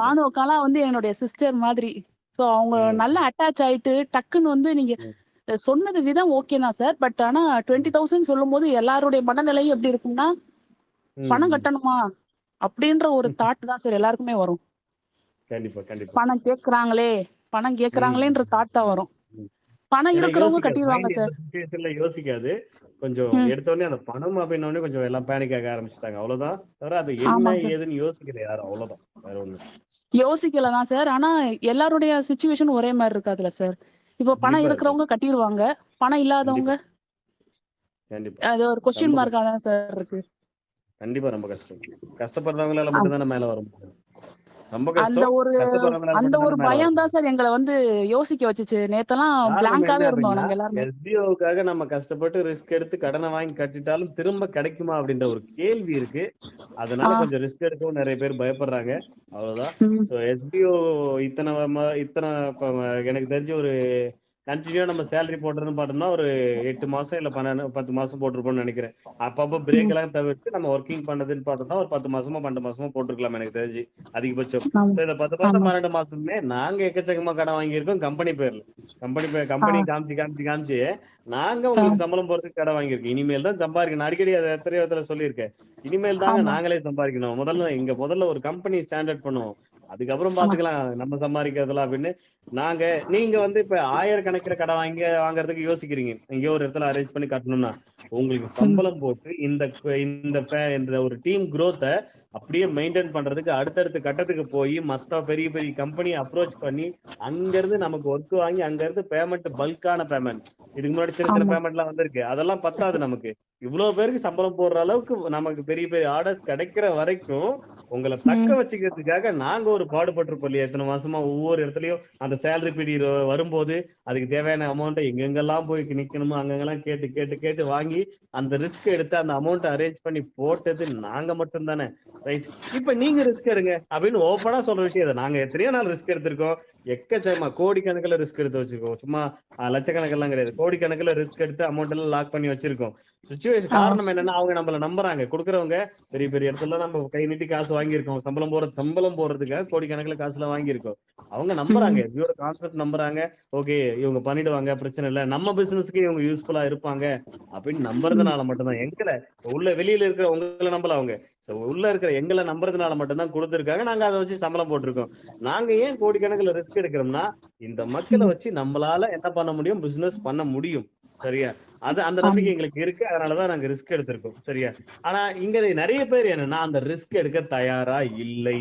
பானுக்காலாம் வந்து என்னுடைய சிஸ்டர் மாதிரி. ஸோ அவங்க நல்லா அட்டாச் ஆயிட்டு டக்குன்னு வந்து நீங்க சொன்னது விதம் ஓகே தான் சார். பட் ஆனா 20,000 சொல்லும்போது எல்லாருடைய மனநிலையும் எப்படி இருக்கும்னா, பணம் கட்டணுமா? அப்படின்ற ஒரு தாட் தான் சார் எல்லாருக்குமே வரும். கண்டிப்பா கண்டிப்பா. பணம் கேட்கறாங்களேன்ற தாட் தான் வரும். ம். பணம் ஏன்னா இருக்கிறவங்க யோசிக்காது. கட்டிடுவாங்க மைண்ட் எந்த சார். சிச்சுவேஷன்ல யோசிக்காது. கொஞ்சம் ம். எடுத்தோனே அந்த பணம் அப்படின்னோனே கொஞ்சம் எல்லாம் பேனிக் ஆக ஆரம்பிச்சுட்டாங்க. அவ்வளவுதான். தவிர அது என்ன ஆமாங்க சார். ஏதுன்னு யோசிக்கல யாரும். அவ்வளவுதான். வேற ஒண்ணும் இல்ல. யோசிக்கல தான் சார். ஆனா எல்லாருடைய சிச்சுவேஷன் ஒரே மாரி இருக்காதுல்ல சார். இப்போ பணம் கண்டிப்பா இருக்காது. இருக்கிறவங்க கட்டிருவாங்க. பணம் இல்லாதவங்க கண்டிப்பா கண்டிப்பா. அது ஒரு கொஸ்டின் ரொம்ப மார்க்கா கஷ்டம். தானே சார் இருக்கு. கண்டிப்பா ரொம்ப கஷ்டம். கஷ்டப்படுறவங்களால ஆ. மட்டும் தானே மேல வர முடியும். ரொம்ப அந்த கஷ்டம். ஒரு கஷ்டப்படுறவங்களால அந்த மட்டும் ஒரு தானே மேல வர பயம் தான் முடியும். சார் எங்கள வந்து யோசிக்க வச்சுச்சு. நேத்தெல்லாம் காரணம் என்ன பிளாங்காவே இருந்தோம் அப்படின்னா, நாங்க எல்லாருமே. எஸ்பிஓவுக்காக நம்ம கஷ்டப்பட்டு ரிஸ்க் எடுத்து கடனை வாங்கி கட்டிட்டாலும் திரும்ப கிடைக்குமா அப்படின்ற ஒரு கேள்வி இருக்கு. ஆ. அதனால கொஞ்சம் ரிஸ்க் எடுக்கவும் நிறைய பேர் பயப்படுறாங்க. அவ்வளவுதான். ம். ஸோ எஸ்பிஓ இத்தனை எனக்கு தெரிஞ்சு ஒரு கண்டினியூ நம்ம சேலரி போடுறதுன்னு பார்த்தோம்னா ஒரு 8 மாசம் இல்ல 10 மாசம் போட்டிருப்போம்னு நினைக்கிறேன். அப்பப்போ பிரேக் ம். எல்லாம் தவிர்த்து நம்ம ஒர்க்கிங் பண்ணதுன்னு பார்த்தோம்னா ஒரு 10 மாசமோ 12 மாசமோ போட்டிருக்கலாம் எனக்கு தெரிஞ்சு அதிகபட்சம். ஆமா. ஸோ இந்த 10 மாசம் ஆமா. 12 மாசமே நாங்க எக்கச்சக்கமா கடன் வாங்கியிருக்கோம் கம்பெனி பேர்ல. ஆ. கம்பெனி காமிச்சு நாங்க ஆ. உங்களுக்கு சம்பளம் போறதுக்கு கடை வாங்கியிருக்கோம். இனிமேல் தான் சம்பாதிக்கணும். நான் அடிக்கடி அதை எத்தனை இடத்துல சொல்லியிருக்கேன். இனிமேல் தாங்க ஆமா. நாங்களே சம்பாதிக்கணும். முதல்ல ஒரு கம்பெனி ஸ்டாண்டர்ட் பண்ணுவோம். அதுக்கப்புறம் ஆ. பாத்துக்கலாம் நம்ம சம்பாதிக்கிறதுலாம் அப்படின்னு. நீங்க வந்து இப்ப 1000 கணக்குல கடை வாங்குறதுக்கு யோசிக்கிறீங்க. எங்கேயோ ஒரு இடத்துல அரேஞ்ச் பண்ணி கட்டணும்னா உங்களுக்கு ம். சம்பளம் போட்டு இந்த ஒரு டீம் growth அப்படியே மெயின்டைன் பண்றதுக்கு அடுத்தடுத்த கட்டத்துக்கு போய் மத்த பெரிய பெரிய கம்பெனி அப்ரோச் பண்ணி அங்க இருந்து நமக்கு ஒர்க் வாங்கி அங்க இருந்து பேமெண்ட் பல்கான பேமெண்ட் இதுக்கு முன்னாடி சின்ன சின்ன ஆமா. பேமெண்ட் எல்லாம் வந்திருக்கு. அதெல்லாம் பத்தாது நமக்கு. இவ்வளவு பேருக்கு சம்பளம் போடுற அளவுக்கு நமக்கு பெரிய பெரிய ஆர்டர்ஸ் கிடைக்கிற வரைக்கும் உங்களை தக்க ம். வச்சுக்கிறதுக்காக நாங்க ஒரு பாடுபட்டிருப்போம் இல்லையா எத்தனை மாசமா ஒவ்வொரு இடத்துலயும் அந்த சேலரி பீரியட் வரும்போது அதுக்கு தேவையான அமௌண்ட்டை எங்கெங்கெல்லாம் போய் நிக்கணுமோ அங்கெங்கெல்லாம் கேட்டு கேட்டு கேட்டு வாங்கி அந்த ரிஸ்க் எடுத்து அந்த அமௌண்ட் அரேஞ்ச் பண்ணி போட்டது நாங்க மட்டும் தானே. ரைட். இப்ப நீங்க ரிஸ்க் எடுங்க அப்படின்னு ஓப்பனா சொல்ற விஷயம் இதை. நாங்க எத்தனையோ நாள் ரிஸ்க் எடுத்திருக்கோம். எக்கச்சக்கமா கோடிக்கணக்கில் ரிஸ்க் எடுத்து வச்சிருக்கோம். சும்மா லட்சக்கணக்கெல்லாம் கிடையாது. கோடிக்கணக்கில் ரிஸ்க் எடுத்து அமௌண்ட் எல்லாம் லாக் பண்ணி வச்சிருக்கோம். சுச்சுவேஷன் ஆ. காரணம் என்னன்னா அவங்க நம்மள நம்புறாங்க. கொடுக்குறவங்க பெரிய பெரிய இடத்துல நம்ம கை நீட்டி காசு வாங்கியிருக்கோம். சம்பளம் போடுறதுக்காக கோடிக்கணக்கில் காசுல வாங்கியிருக்கோம். அவங்க நம்புறாங்க. ம். எஸ்பியோட கான்செப்ட் நம்புறாங்க. ஓகே இவங்க பண்ணிடுவாங்க பிரச்சனை இல்லை. நம்ம பிசினஸ்க்கு இவங்க யூஸ்ஃபுல்லா இருப்பாங்க அப்படின்னு ம். நம்புறதுனால மட்டும்தான் எங்களை வெளியில இருக்கிற உங்களை நம்பல அவங்க. உள்ள இருக்கிற எங்களை நம்புறதுனால மட்டும்தான் கொடுத்துருக்காங்க. நாங்க அதை வச்சு சம்பளம் போட்டிருக்கோம். நாங்க ஏன் கோடிக்கணக்கில் ரிஸ்க் எடுக்கிறோம்னா இந்த மக்களை ம். வச்சு நம்மளால என்ன பண்ண முடியும் பிசினஸ் பண்ண முடியும். சரியா? அந்த ஆமா. நம்பிக்கை எங்களுக்கு இருக்கு. அதனாலதான் நாங்க ரிஸ்க் எடுத்திருக்கோம். சரியா? ஆனா இங்க நிறைய பேர் என்னன்னா அந்த ரிஸ்க் எடுக்க தயாரா இல்லை.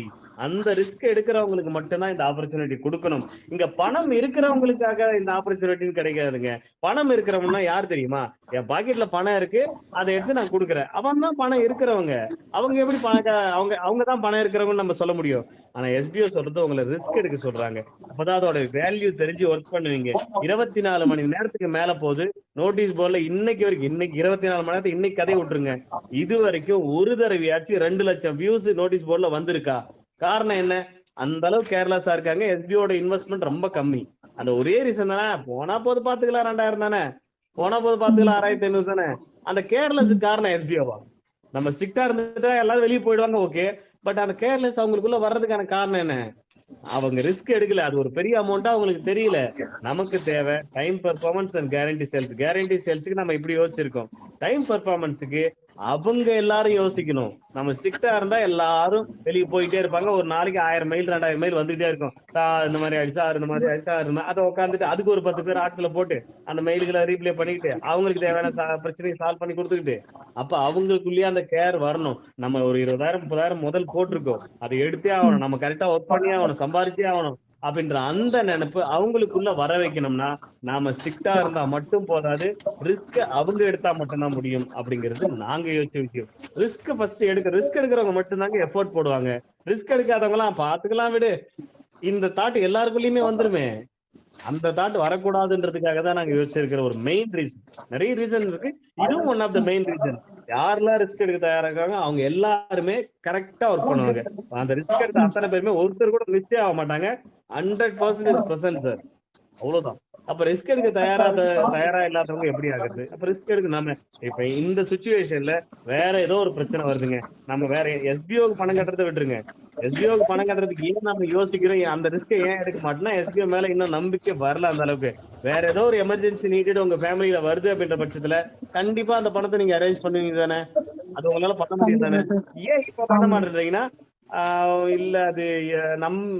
அந்த ரிஸ்க் எடுக்கிறவங்களுக்கு மட்டும்தான் இந்த ஆப்பர்ச்சுனிட்டி கொடுக்கணும். இங்க பணம் இருக்கிறவங்களுக்காக இந்த ஆப்பர்ச்சுனிட்டி கிடைக்காதுங்க. பணம் இருக்கிறவங்கன்னா யார் தெரியுமா? என் பாக்கெட்ல பணம் இருக்கு அதை எடுத்து நான் கொடுக்குறேன். அவன் தான் பணம் இருக்கிறவங்க. அவங்க எப்படி அவங்க தான் பணம் இருக்கிறவங்கன்னு நம்ம சொல்ல முடியும். ஆனா எஸ்பிஓ சொல்றது உங்களை ரிஸ்க் எடுக்க சொல்றாங்க. அப்பதான் அதோட வேல்யூ தெரிஞ்சு ஒர்க் பண்ணுவீங்க. 24 மணி நேரத்துக்கு மேல போகுது. நோட்டீஸ் போர்ட்ல இன்னைக்கு வரைக்கும் இன்னைக்கு 24 மணி நேரத்துக்கு இன்னைக்கு கதையை விட்டுருங்க. இது வரைக்கும் ஒரு தடவையாச்சும் 2 லட்சம் வியூஸ் நோட்டீஸ் போர்ட்ல வந்திருக்கா? காரணம் என்ன? அந்த அளவு கேர்லெஸ்ஸா இருக்காங்க. எஸ்பிஓட இன்வெஸ்ட்மெண்ட் ரொம்ப கம்மி. அந்த ஒரே ரீசன் தானே. போனா போது பாத்துக்கலாம் 2000 தானே. போனா போது பாத்துக்கலாம் 6500 தானே. அந்த கேர்லெஸ் காரணம் எஸ்பிஓவா? நம்ம ஸ்ட்ரிக்டா இருந்துட்டா எல்லாரும் வெளியே போயிடுவாங்க. ஓகே. பட் அந்த கேர்லெஸ் அவங்களுக்குள்ள வர்றதுக்கான காரணம் என்ன? அவங்க ரிஸ்க் எடுக்கல. அது ஒரு பெரிய அமௌண்டா அவங்களுக்கு தெரியல. நமக்கு தேவை time performance and guarantee sales. Guarantee சேல்ஸ்க்கு நம்ம இப்படி யோசிச்சிருக்கோம். டைம் பெர்ஃபார்மன்ஸுக்கு அவங்க எல்லாரும் யோசிக்கணும். நம்ம ஸ்ட்ரிக்டா இருந்தா எல்லாரும் வெளியே போயிட்டே இருப்பாங்க. ஒரு நாளைக்கு 1000 மைல் 2000 மைல் வந்துட்டே இருக்கும். இந்த மாதிரி ஆயிடுச்சா இந்த மாதிரி ஆயிடுச்சா அதை உட்காந்துட்டு அதுக்கு ஒரு 10 பேர் ஆட்களை போட்டு அந்த மெயில்களை ரீப்ளே பண்ணிக்கிட்டு அவங்களுக்கு தேவையான பிரச்சனையை சால்வ் பண்ணி கொடுத்துக்கிட்டு அப்ப அவங்களுக்குள்ளேயே அந்த கேர் வரணும். நம்ம ஒரு 20,000 30,000 முதல் போட்டிருக்கோம். அதை எடுத்தே ஆகணும். நம்ம கரெக்டா ஒர்க் பண்ணியே ஆகணும். சம்பாரிச்சே ஆகணும் அப்படின்ற அந்த நினைப்பு அவங்களுக்குள்ள வர வைக்கணும்னா நாம ஸ்ட்ரிக்டா இருந்தா மட்டும் போதாது. ரிஸ்க் அவங்க எடுத்தா மட்டும்தான் முடியும் அப்படிங்கிறது நாங்க யோசிச்ச விஷயம். ரிஸ்க் எடுக்கிறவங்க மட்டும்தாங்க எஃபோர்ட் போடுவாங்க. ரிஸ்க் எடுக்காதவங்க எல்லாம் பாத்துக்கலாம் விடு. இந்த தாட் எல்லாருக்குள்ளயுமே வந்துருமே. அந்த தாட் வரக்கூடாதுன்றதுக்காக தான் நாங்க யோசிச்சிருக்கிற ஒரு மெயின் ரீசன். நிறைய ரீசன் இருக்கு. இதுவும் one of the main reason. யாரெல்லாம் ரிஸ்க் எடுக்க தயாரா இருக்காங்க அவங்க எல்லாருமே கரெக்டா ஒர்க் பண்ணுவாங்க. அந்த ரிஸ்க் எடுத்த அத்தனை பேருமே ஒருத்தர் கூட மிஸ்டே ஆக மாட்டாங்க. 100% பிரசன்ட் சார். அவ்வளவுதான். அப்ப ரிஸ்க் எடுக்க தயாரா இல்லாதவங்க எப்படி ஆகுறது? அப்ப ரிஸ்க் எடுக்க நாம இப்ப இந்த சுச்சுவேஷன்ல வேற ஏதோ ஒரு பிரச்சனை வருதுங்க. நம்ம வேற எஸ்பிஓக்கு பணம் கட்டுறதை விட்டுருங்க. எஸ்பிஓக்கு பணம் கட்டுறதுக்கு ஏன் நம்ம யோசிக்கிறோம், அந்த ரிஸ்கை ஏன் எடுக்க மாட்டோம்னா எஸ்பிஓ மேல இன்னும் நம்பிக்கை வரல அந்த அளவுக்கு. வேற ஏதோ ஒரு எமர்ஜென்சி நீடட் உங்க ஃபேமிலியில வருது அப்படின்ற பட்சத்துல கண்டிப்பா அந்த பணத்தை நீங்க அரேஞ்ச் பண்ணுவீங்க தானே? அது உங்களால பண்ண முடியும் தானே? கண்டிப்பா சார். ஏன் இப்ப பண்ண ஆமா. மாட்டேன்றீங்கன்னா இல்ல அது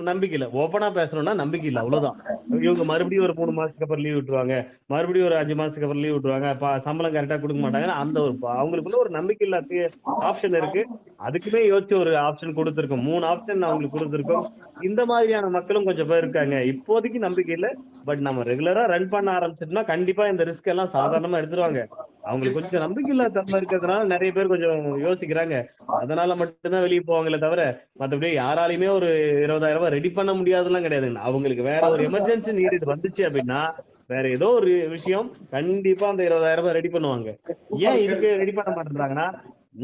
நம்பிக்கை இல்ல. ஓப்பனா பேசணும்னா நம்பிக்கை இல்ல, அவ்வளவுதான். இவங்க மறுபடியும் ஒரு 3 மாசத்துக்கு அப்புறம் லீவ் விட்டுருவாங்க, மறுபடியும் ஒரு 5 மாசத்துக்கு அப்புறம் லீவ் விட்டுருவாங்க, சம்பளம் கரெக்டா கொடுக்க மாட்டாங்கன்னா அந்த ஒரு அவங்களுக்குள்ள ஒரு நம்பிக்கை இல்லாத ஆப்ஷன் இருக்கு. அதுக்குமே யோசிச்சு ஒரு ஆப்ஷன் கொடுத்திருக்கோம், 3 ஆப்ஷன் அவங்களுக்கு கொடுத்திருக்கோம். இந்த மாதிரியான மக்களும் கொஞ்சம் பேர் இருக்காங்க. இப்போதைக்கு நம்பிக்கை இல்ல, பட் நம்ம ரெகுலரா ரன் பண்ண ஆரம்பிச்சிட்டோம்னா கண்டிப்பா இந்த ரிஸ்க் எல்லாம் சாதாரணமா எடுத்துருவாங்க. அவங்களுக்கு கொஞ்சம் நம்பிக்கை இல்லாத தன்மை இருக்கிறதுனால நிறைய பேர் கொஞ்சம் யோசிக்கிறாங்க. அதனால மட்டும்தான் வெளியே போவாங்களே தவிர மத்தபடி யாராலையுமே ஒரு 20,000 ரூபாய் ரெடி பண்ண முடியாதுலாம் கிடையாதுங்க. அவங்களுக்கு வேற ஒரு எமர்ஜென்சி நீட் வந்துச்சு அப்படின்னா வேற ஏதோ ஒரு விஷயம் கண்டிப்பா அந்த 20,000 ரூபாய் ரெடி பண்ணுவாங்க. ஏன் இதுக்கு ரெடி பண்ண மாட்டேன்றாங்கன்னா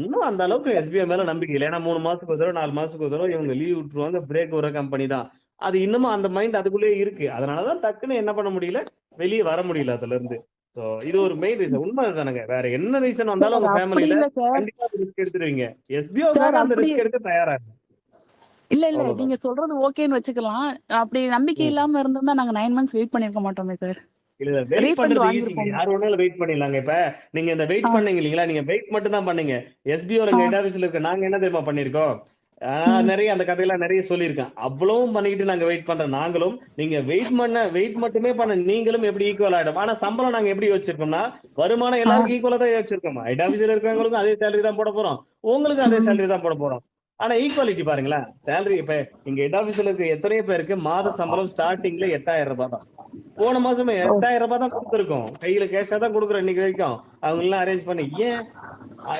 இன்னும் அந்த அளவுக்கு எஸ்பிஐ மேல நம்பிக்கை இல்லை. ஏன்னா 3 மாசத்துக்கு ஒரு தடவை 4 மாசத்துக்கு ஒரு தடவை இவங்க லீவ் விட்டுருவாங்க, பிரேக் வர கம்பெனி தான். அது இன்னமும் அந்த மைண்ட் அதுக்குள்ளேயே இருக்கு. அதனாலதான் டக்குன்னு என்ன பண்ண முடியல, வெளியே வர முடியல அதுல இருந்து. சோ இது ஒரு மெயின் ரீசன். உண்மை தானுங்க. வேற என்ன ரீசன் வந்தாலும் சார் உங்க அப்படி ஃபேமிலியில இல்ல சார். கண்டிப்பா ரிஸ்க் எடுத்துருவீங்க. சார் எஸ்பிஓக்காக அந்த அப்படி ரிஸ்க் எடுக்க தயாரா இருக்கு. இல்ல அவ்வளவுதான். நீங்க சொல்றது ஓகேன்னு வச்சுக்கலாம். அப்படி நம்பிக்கை ம். இல்லாம இருந்திருந்தா நாங்க 9 மந்த்ஸ் வெயிட் பண்ணிருக்க மாட்டோமே சார். இல்ல வெயிட் ரீஃபண்ட் பண்றது ஈஸிங்க. வாங்கிருப்போம். யார் வேணாலும் வெயிட் பண்ணிடலாங்க. இப்ப நீங்க இந்த வெயிட் ஆ. பண்ணீங்க இல்லீங்களா, நீங்க வெயிட் மட்டும் தான் பண்ணீங்க. எஸ்பிஓல ஆ. ஹெட் ஆபீஸ்ல இருக்க நாங்க என்ன தெரியுமா பண்ணிருக்கோம், ம். நிறைய அந்த கதையெல்லாம் நிறைய சொல்லியிருக்கேன். அவ்வளவும் பண்ணிக்கிட்டு நாங்க வெயிட் பண்ற நாங்களும் நீங்க வெயிட் மட்டுமே பண்ண நீங்களும் எப்படி ஈக்குவல் ஆயிடும். ஆனா சம்பளம் நாங்க எப்படி யோசிச்சிருக்கோம்னா வருமானம் ஆ. எல்லாருக்கும் ஈக்குவலா தான் யோசிச்சிருக்கோம். ஹெட் ஆபீஸ்ல இருக்கிறவங்களுக்கும் அதே சேலரி தான் போட போறோம், உங்களுக்கும் அதே ம். சேலரி தான் போட போறோம். ஆனா ஈக்குவாலிட்டி பாருங்களேன். சேலரி இப்ப இங்க ஹெட் ஆபீஸ்ல இருக்க எத்தனையோ பேருக்கு மாத சம்பளம் ஸ்டார்டிங்ல 8,000 ரூபாய் தான். போன மாசமே ஓ. 8,000 ரூபாய் தான் கொடுத்துருக்கோம். கையில கேஷா தான் கொடுக்குறோம் இன்னைக்கு வரைக்கும். அவங்க எல்லாம் அரேஞ்ச் பண்ணி ஏன்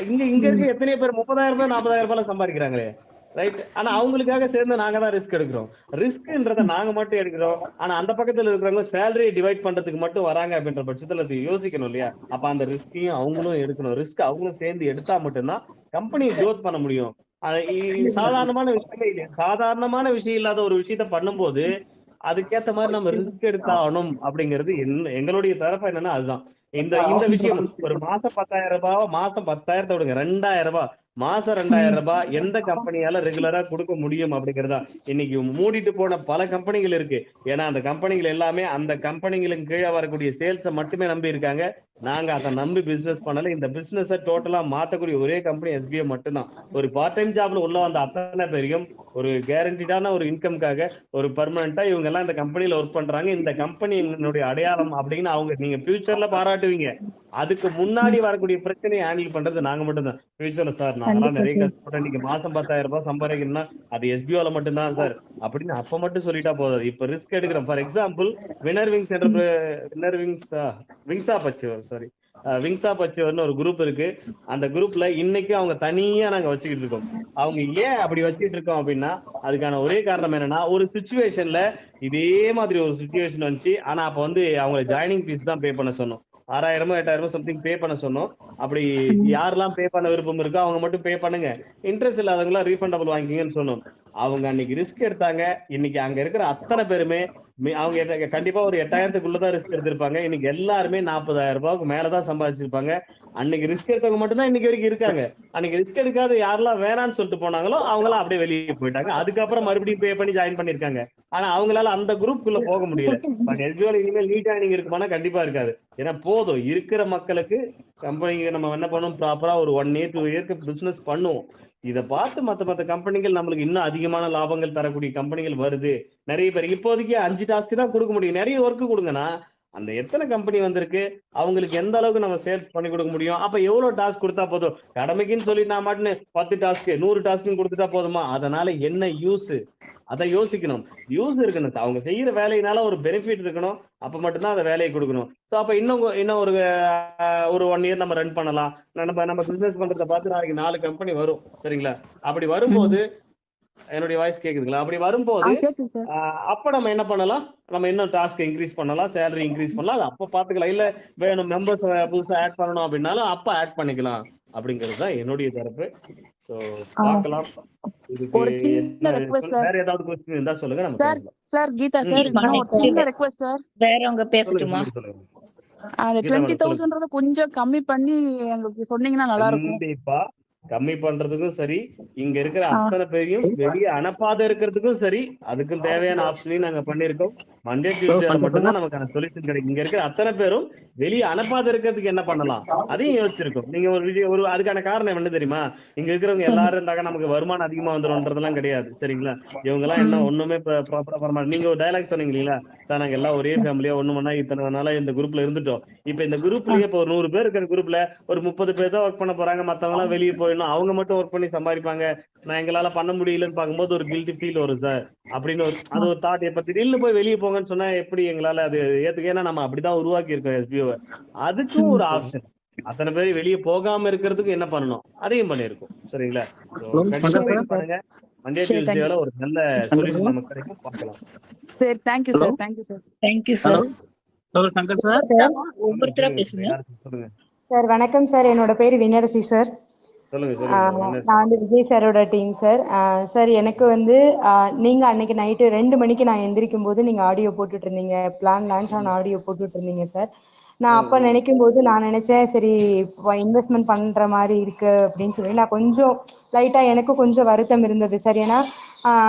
இங்க இங்க ம். இருக்க எத்தனையோ பேர் 30,000 ரூபாய் 40,000 ரூபாய் சம்பாதிக்கிறாங்களே, ரைட்? ஆனா அவங்களுக்காக சேர்ந்து நாங்க தான் ரிஸ்க் எடுக்கிறோம். ரிஸ்க்ன்றத நாங்க மட்டும் எடுக்கிறோம். ஆனா அந்த பக்கத்துல இருக்கிறவங்க சேலரியை டிவைட் பண்றதுக்கு மட்டும் வராங்க அப்படின்ற பட்சத்துல அது யோசிக்கணும் இல்லையா? அப்ப அந்த ரிஸ்கையும் அவங்களும் எடுக்கணும். ரிஸ்க் அவங்களும் சேர்ந்து எடுத்தா மட்டும்தான் கம்பெனியை க்ரோத் பண்ண முடியும். சாதாரணமான விஷயமே இல்லையா? சாதாரணமான விஷயம் இல்லாத ஒரு விஷயத்த பண்ணும்போது அதுக்கேத்த மாதிரி நம்ம ரிஸ்க் எடுத்தாகணும் அப்படிங்கிறது எங்களுடைய தரப்பு என்னன்னா அதுதான். இந்த இந்த விஷயம் ஒரு மாசம் 10,000 ரூபாய், மாசம் 10,000 விடுங்க, 2,000 ரூபாய், மாசம் 2,000 ம். ரூபாய் எந்த கம்பெனியால ரெகுலரா கொடுக்க முடியும் அப்படிங்கிறதா. இன்னைக்கு மூடிட்டு போன பல கம்பெனிகள் இருக்கு. ஏன்னா அந்த கம்பெனிகள் எல்லாமே அந்த கம்பெனிகளுக்கு கீழே வரக்கூடிய சேல்ஸை மட்டுமே நம்பி இருக்காங்க. நாங்க அதை நம்பி பிசினஸ் பண்ணல. இந்த பிசினஸ் டோட்டலா மாத்தக்கூடிய ஒரே கம்பெனி எஸ்பிஐ மட்டும்தான். ஒரு பார்ட் டைம் ஜாப்ல உள்ள வந்த அத்தனை பேரையும் ஒரு கேரண்டிடான ஒரு இன்கம்காக ஒரு பெர்மனண்டா இவங்க எல்லாம் இந்த கம்பெனில ஒர்க் பண்றாங்க, இந்த கம்பெனி என்னுடைய அடையாளம் அப்படின்னு அவங்க நீங்க ஃபியூச்சர்ல பாராட்டுவீங்க. அதுக்கு முன்னாடி வரக்கூடிய பிரச்சனையை ஹேண்டில் பண்றது நாங்க மட்டும்தான். ஃபியூச்சர்ல சார் நாங்கெல்லாம் கண்டிப்பா நிறைய சார். கஷ்டப்பட்டேன், இன்னைக்கு மாசம் 10,000 ரூபாய் சம்பாதிக்கணும்னா அது எஸ்பிஓல மட்டும்தான் சார் அப்படின்னு அப்ப மட்டும் சொல்லிட்டா போதும். இப்ப ரிஸ்க் எடுக்கிறோம். ஃபார் எக்ஸாம்பிள் வினர் விங்ஸ் என்ற ம். வினர் விங்ஸா பச்சு சாரி விங்ஸா பச்சுவர்னு ஒரு குரூப் இருக்கு. அந்த குரூப்ல இன்னைக்கு அவங்க தனியா நாங்க வச்சுக்கிட்டு இருக்கோம். அவங்க ஏன் அப்படி வச்சுட்டு இருக்கோம் அப்படின்னா அதுக்கான ஒரே காரணம் என்னன்னா ஒரு சுச்சுவேஷன்ல இதே மாதிரி ஒரு சுச்சுவேஷன் வந்துச்சு. ஆனா அப்ப வந்து அவங்க ஜாயினிங் ஃபீஸ் தான் பே பண்ண சொன்னோம். 6,000 8,000 சம்திங் பே பண்ண சொன்னோம். அப்படி ம். யாரெல்லாம் பே பண்ண விருப்பம் இருக்கோ அவங்க மட்டும் பே பண்ணுங்க, இன்ட்ரெஸ்ட் இல்லாதவங்களா ரீஃபண்டபிள் வாங்கிக்கங்கன்னு சொன்னோம். அவங்க அன்னைக்கு ரிஸ்க் எடுத்தாங்க. இன்னைக்கு அங்க இருக்கிற அத்தனை பேருமே அவங்க கண்டிப்பா ஒரு 8,000க்குள்ளதான் ரிஸ்க் எடுத்திருப்பாங்க. இன்னைக்கு எல்லாருமே 40,000 ரூபாய்க்கு மேலதான் சம்பாதிச்சிருப்பாங்க. அன்னைக்கு ரிஸ்க் எடுத்தவங்க மட்டும்தான் இன்னைக்கு வரைக்கும் இருக்காங்க. அன்னைக்கு ரிஸ்க் எடுக்காத யாரெல்லாம் வேணான்னு சொல்லிட்டு போனாங்களோ அவங்க எல்லாம் அப்படியே வெளியே போயிட்டாங்க. அதுக்கப்புறம் மறுபடியும் பே பண்ணி ஜாயின் பண்ணிருக்காங்க. ஆனா அவங்களால அந்த குரூப்குள்ள போக முடியல. பட் எஸ்பிஓல இனிமேல் நீட் ஜாயினிங் இருக்குமானா கண்டிப்பா இருக்காது. ஏன்னா போதும் இருக்கிற மக்களுக்கு கம்பெனிக்கு நம்ம என்ன பண்ணுவோம், ப்ராப்பரா ஒரு 1 இயர் 2 இயர்க்கு பிசினஸ் பண்ணுவோம். இதை பார்த்து மத்த கம்பெனிகள் நம்மளுக்கு இன்னும் அதிகமான லாபங்கள் தரக்கூடிய கம்பெனிகள் வருது. நிறைய பேர் இப்போதைக்கு 5 டாஸ்க் தான் கொடுக்க முடியும். நிறைய ஒர்க் கொடுங்கன்னா அந்த எத்தனை கம்பெனி வந்திருக்கு, அவங்களுக்கு எந்த அளவுக்கு நம்ம சேல்ஸ் பண்ணி கொடுக்க முடியும். அப்ப எவ்வளவு டாஸ்க் கொடுத்தா போதும்? கடமைக்குன்னு சொல்லி நான் மாட்டுன்னு 10 டாஸ்க் 100 டாஸ்க் கொடுத்துட்டா போதுமா? அதனால என்ன யூஸ்? அதை யோசிக்கணும். யூஸ் இருக்கணும். அவங்க செய்யற வேலையினால ஒரு பெனிஃபிட் இருக்கணும். அப்ப மட்டும்தான் அந்த வேலையை கொடுக்கணும். சோ அப்ப இன்னும் ஒரு 1 இயர் நம்ம ரன் பண்ணலாம். நம்ம பிசினஸ் பண்றதை பார்த்து நாளைக்கு 4 கம்பெனி வரும், சரிங்களா? அப்படி ம். வரும்போது என்னுடைய வாய்ஸ் கேக்குதுங்களா? அப்படி ஆ வரும்போது கேக்குது சார். அப்ப நம்ம என்ன பண்ணலாம், நம்ம இன்னும் டாஸ்க் இன்க்ரீஸ் பண்ணலாம், சேலரி இன்க்ரீஸ் பண்ணலாம். அது அப்ப பாத்துக்கலாம். இல்ல வேணும் மெம்பர்ஸ் புதுசா ஆட் பண்ணணும் அப்படின்னாலும் அப்ப ஆட் பண்ணிக்கலாம். அப்படிங்கிறது தான் என்னுடைய தரப்பு. ஸோ ஆ, பார்க்கலாம். இதுக்கு ஒரு சின்ன என்ன ரெக்வஸ்ட் சார். வேற ஏதாவது கொஸ்டின் இருந்தா சொல்லுங்க, நம்ம சார் பேசலாம். சார் கீதா சார், இன்னும் ஒரு வணக்கம். சின்ன ரெக்வஸ்ட் சார். வேறவங்க சொல்லுங்க பேசட்டுமா? சொல்லுங்க சொல்லுங்க. அந்த கீதா மேடம் சொல்லுங்க. 20,000ன்றத கொஞ்சம் கம்மி பண்ணி எங்களுக்கு சொன்னீங்கன்னா நல்லா இருக்கும். கண்டிப்பா கம்மி பண்றதுக்கும் சரி, இங்க இருக்கிற ஆ, அத்தனை பேரையும் வெளியே அனுப்பாத இருக்கிறதுக்கும் சரி, அதுக்கும் தேவையான ஆப்ஷனையும் நாங்க பண்ணியிருக்கோம். மண்டே டியூஸ்டேல மட்டும்தான் நமக்கான சொல்யூஷன் கிடைக்கும். இங்க இருக்கிற அத்தனை பேரும் வெளியே அனுப்பாத இருக்கிறதுக்கு என்ன பண்ணலாம் அதையும் யோசிச்சிருக்கோம். நீங்க ஒரு அதுக்கான காரணம் என்ன தெரியுமா? இங்க இருக்கிறவங்க சரி. எல்லாரும் இருந்தாக்க நமக்கு வருமானம் அதிகமா வந்துரும்ன்றதெல்லாம் கிடையாது. சரிங்களா? இவங்க எல்லாம் என்ன ஒண்ணுமே ப்ராப்பரா பண்ண மாட்டாங்க. நீங்க ஒரு டயலாக் சொன்னீங்க இல்லைங்களா? சார் நாங்க எல்லாம் ஒரே ஃபேமிலியா ஒண்ணு மணி இத்தனை நாளா இந்த குரூப்ல இருந்துட்டோம். இப்ப இந்த குரூப்லயே இப்ப ஒரு 100 பேர் இருக்கிற குரூப்ல ஒரு 30 பேர் தான் ஒர்க் பண்ண போறாங்க, மத்தவங்க எல்லாம் வெளியே போயிடணும், அவங்க மட்டும் ஒர்க் பண்ணி சம்பாதிப்பாங்க, நான் எங்களால பண்ண முடியலன்னு பார்க்கும்போது ஒரு கில்ட்டி ஃபீல் வரும் சார் அப்படின்னு அது ஒரு தாட். இப்ப திடீர்னு போய் வெளியே போங்கன்னு சொன்னா எப்படி எங்களால அது ஏத்துக்க? ஏன்னா நம்ம அப்படிதான் உருவாக்கி இருக்கோம் எஸ்பிஓவை. அதுக்கும் ஒரு ஆப்ஷன், அத்தனை பேர் வெளியே போகாம இருக்கிறதுக்கு என்ன பண்ணணும் அதையும் பண்ணியிருக்கோம். சரிங்களா? கண்டிப்பா சரி வெயிட் சார். பண்ணுங்க. மண்டே சரி, தேங்க்யூ டியூஸ்டேல சார். ஒரு நல்ல சொல்யூஷன் நமக்கு கிடைக்கும், பார்க்கலாம். சரி, thank you sir. Thank you sir. Thank you sir. Shankar sir. Sir சொல்லுங்க ஒவ்வொருத்தரா சொல்லுங்க பேசுங்க. யாருக்கு சொல்லுங்க சார் வணக்கம் சார். என்னோட பேர் வினரசி சார். சொல்லுங்க சொல்லுங்க என்ன நான் வந்து விஜய் சாரோட டீம் சார். சார் எனக்கு வந்து நீங்கள் அன்னைக்கு நைட்டு 2 மணிக்கு நான் எந்திரிக்கும் போது நீங்கள் ஆடியோ போட்டுட்டு இருந்தீங்க, பிளான் லான்ச் ஆன ஆடியோ போட்டுட்டு இருந்தீங்க சார். நான் அப்போ நினைக்கும் போது நான் நினச்சேன் சரி இன்வெஸ்ட்மெண்ட் பண்ணுற மாதிரி இருக்கு அப்படின்னு சொல்லி நான் கொஞ்சம் லைட்டாக எனக்கு கொஞ்சம் வருத்தம் இருந்தது சார். ஏன்னா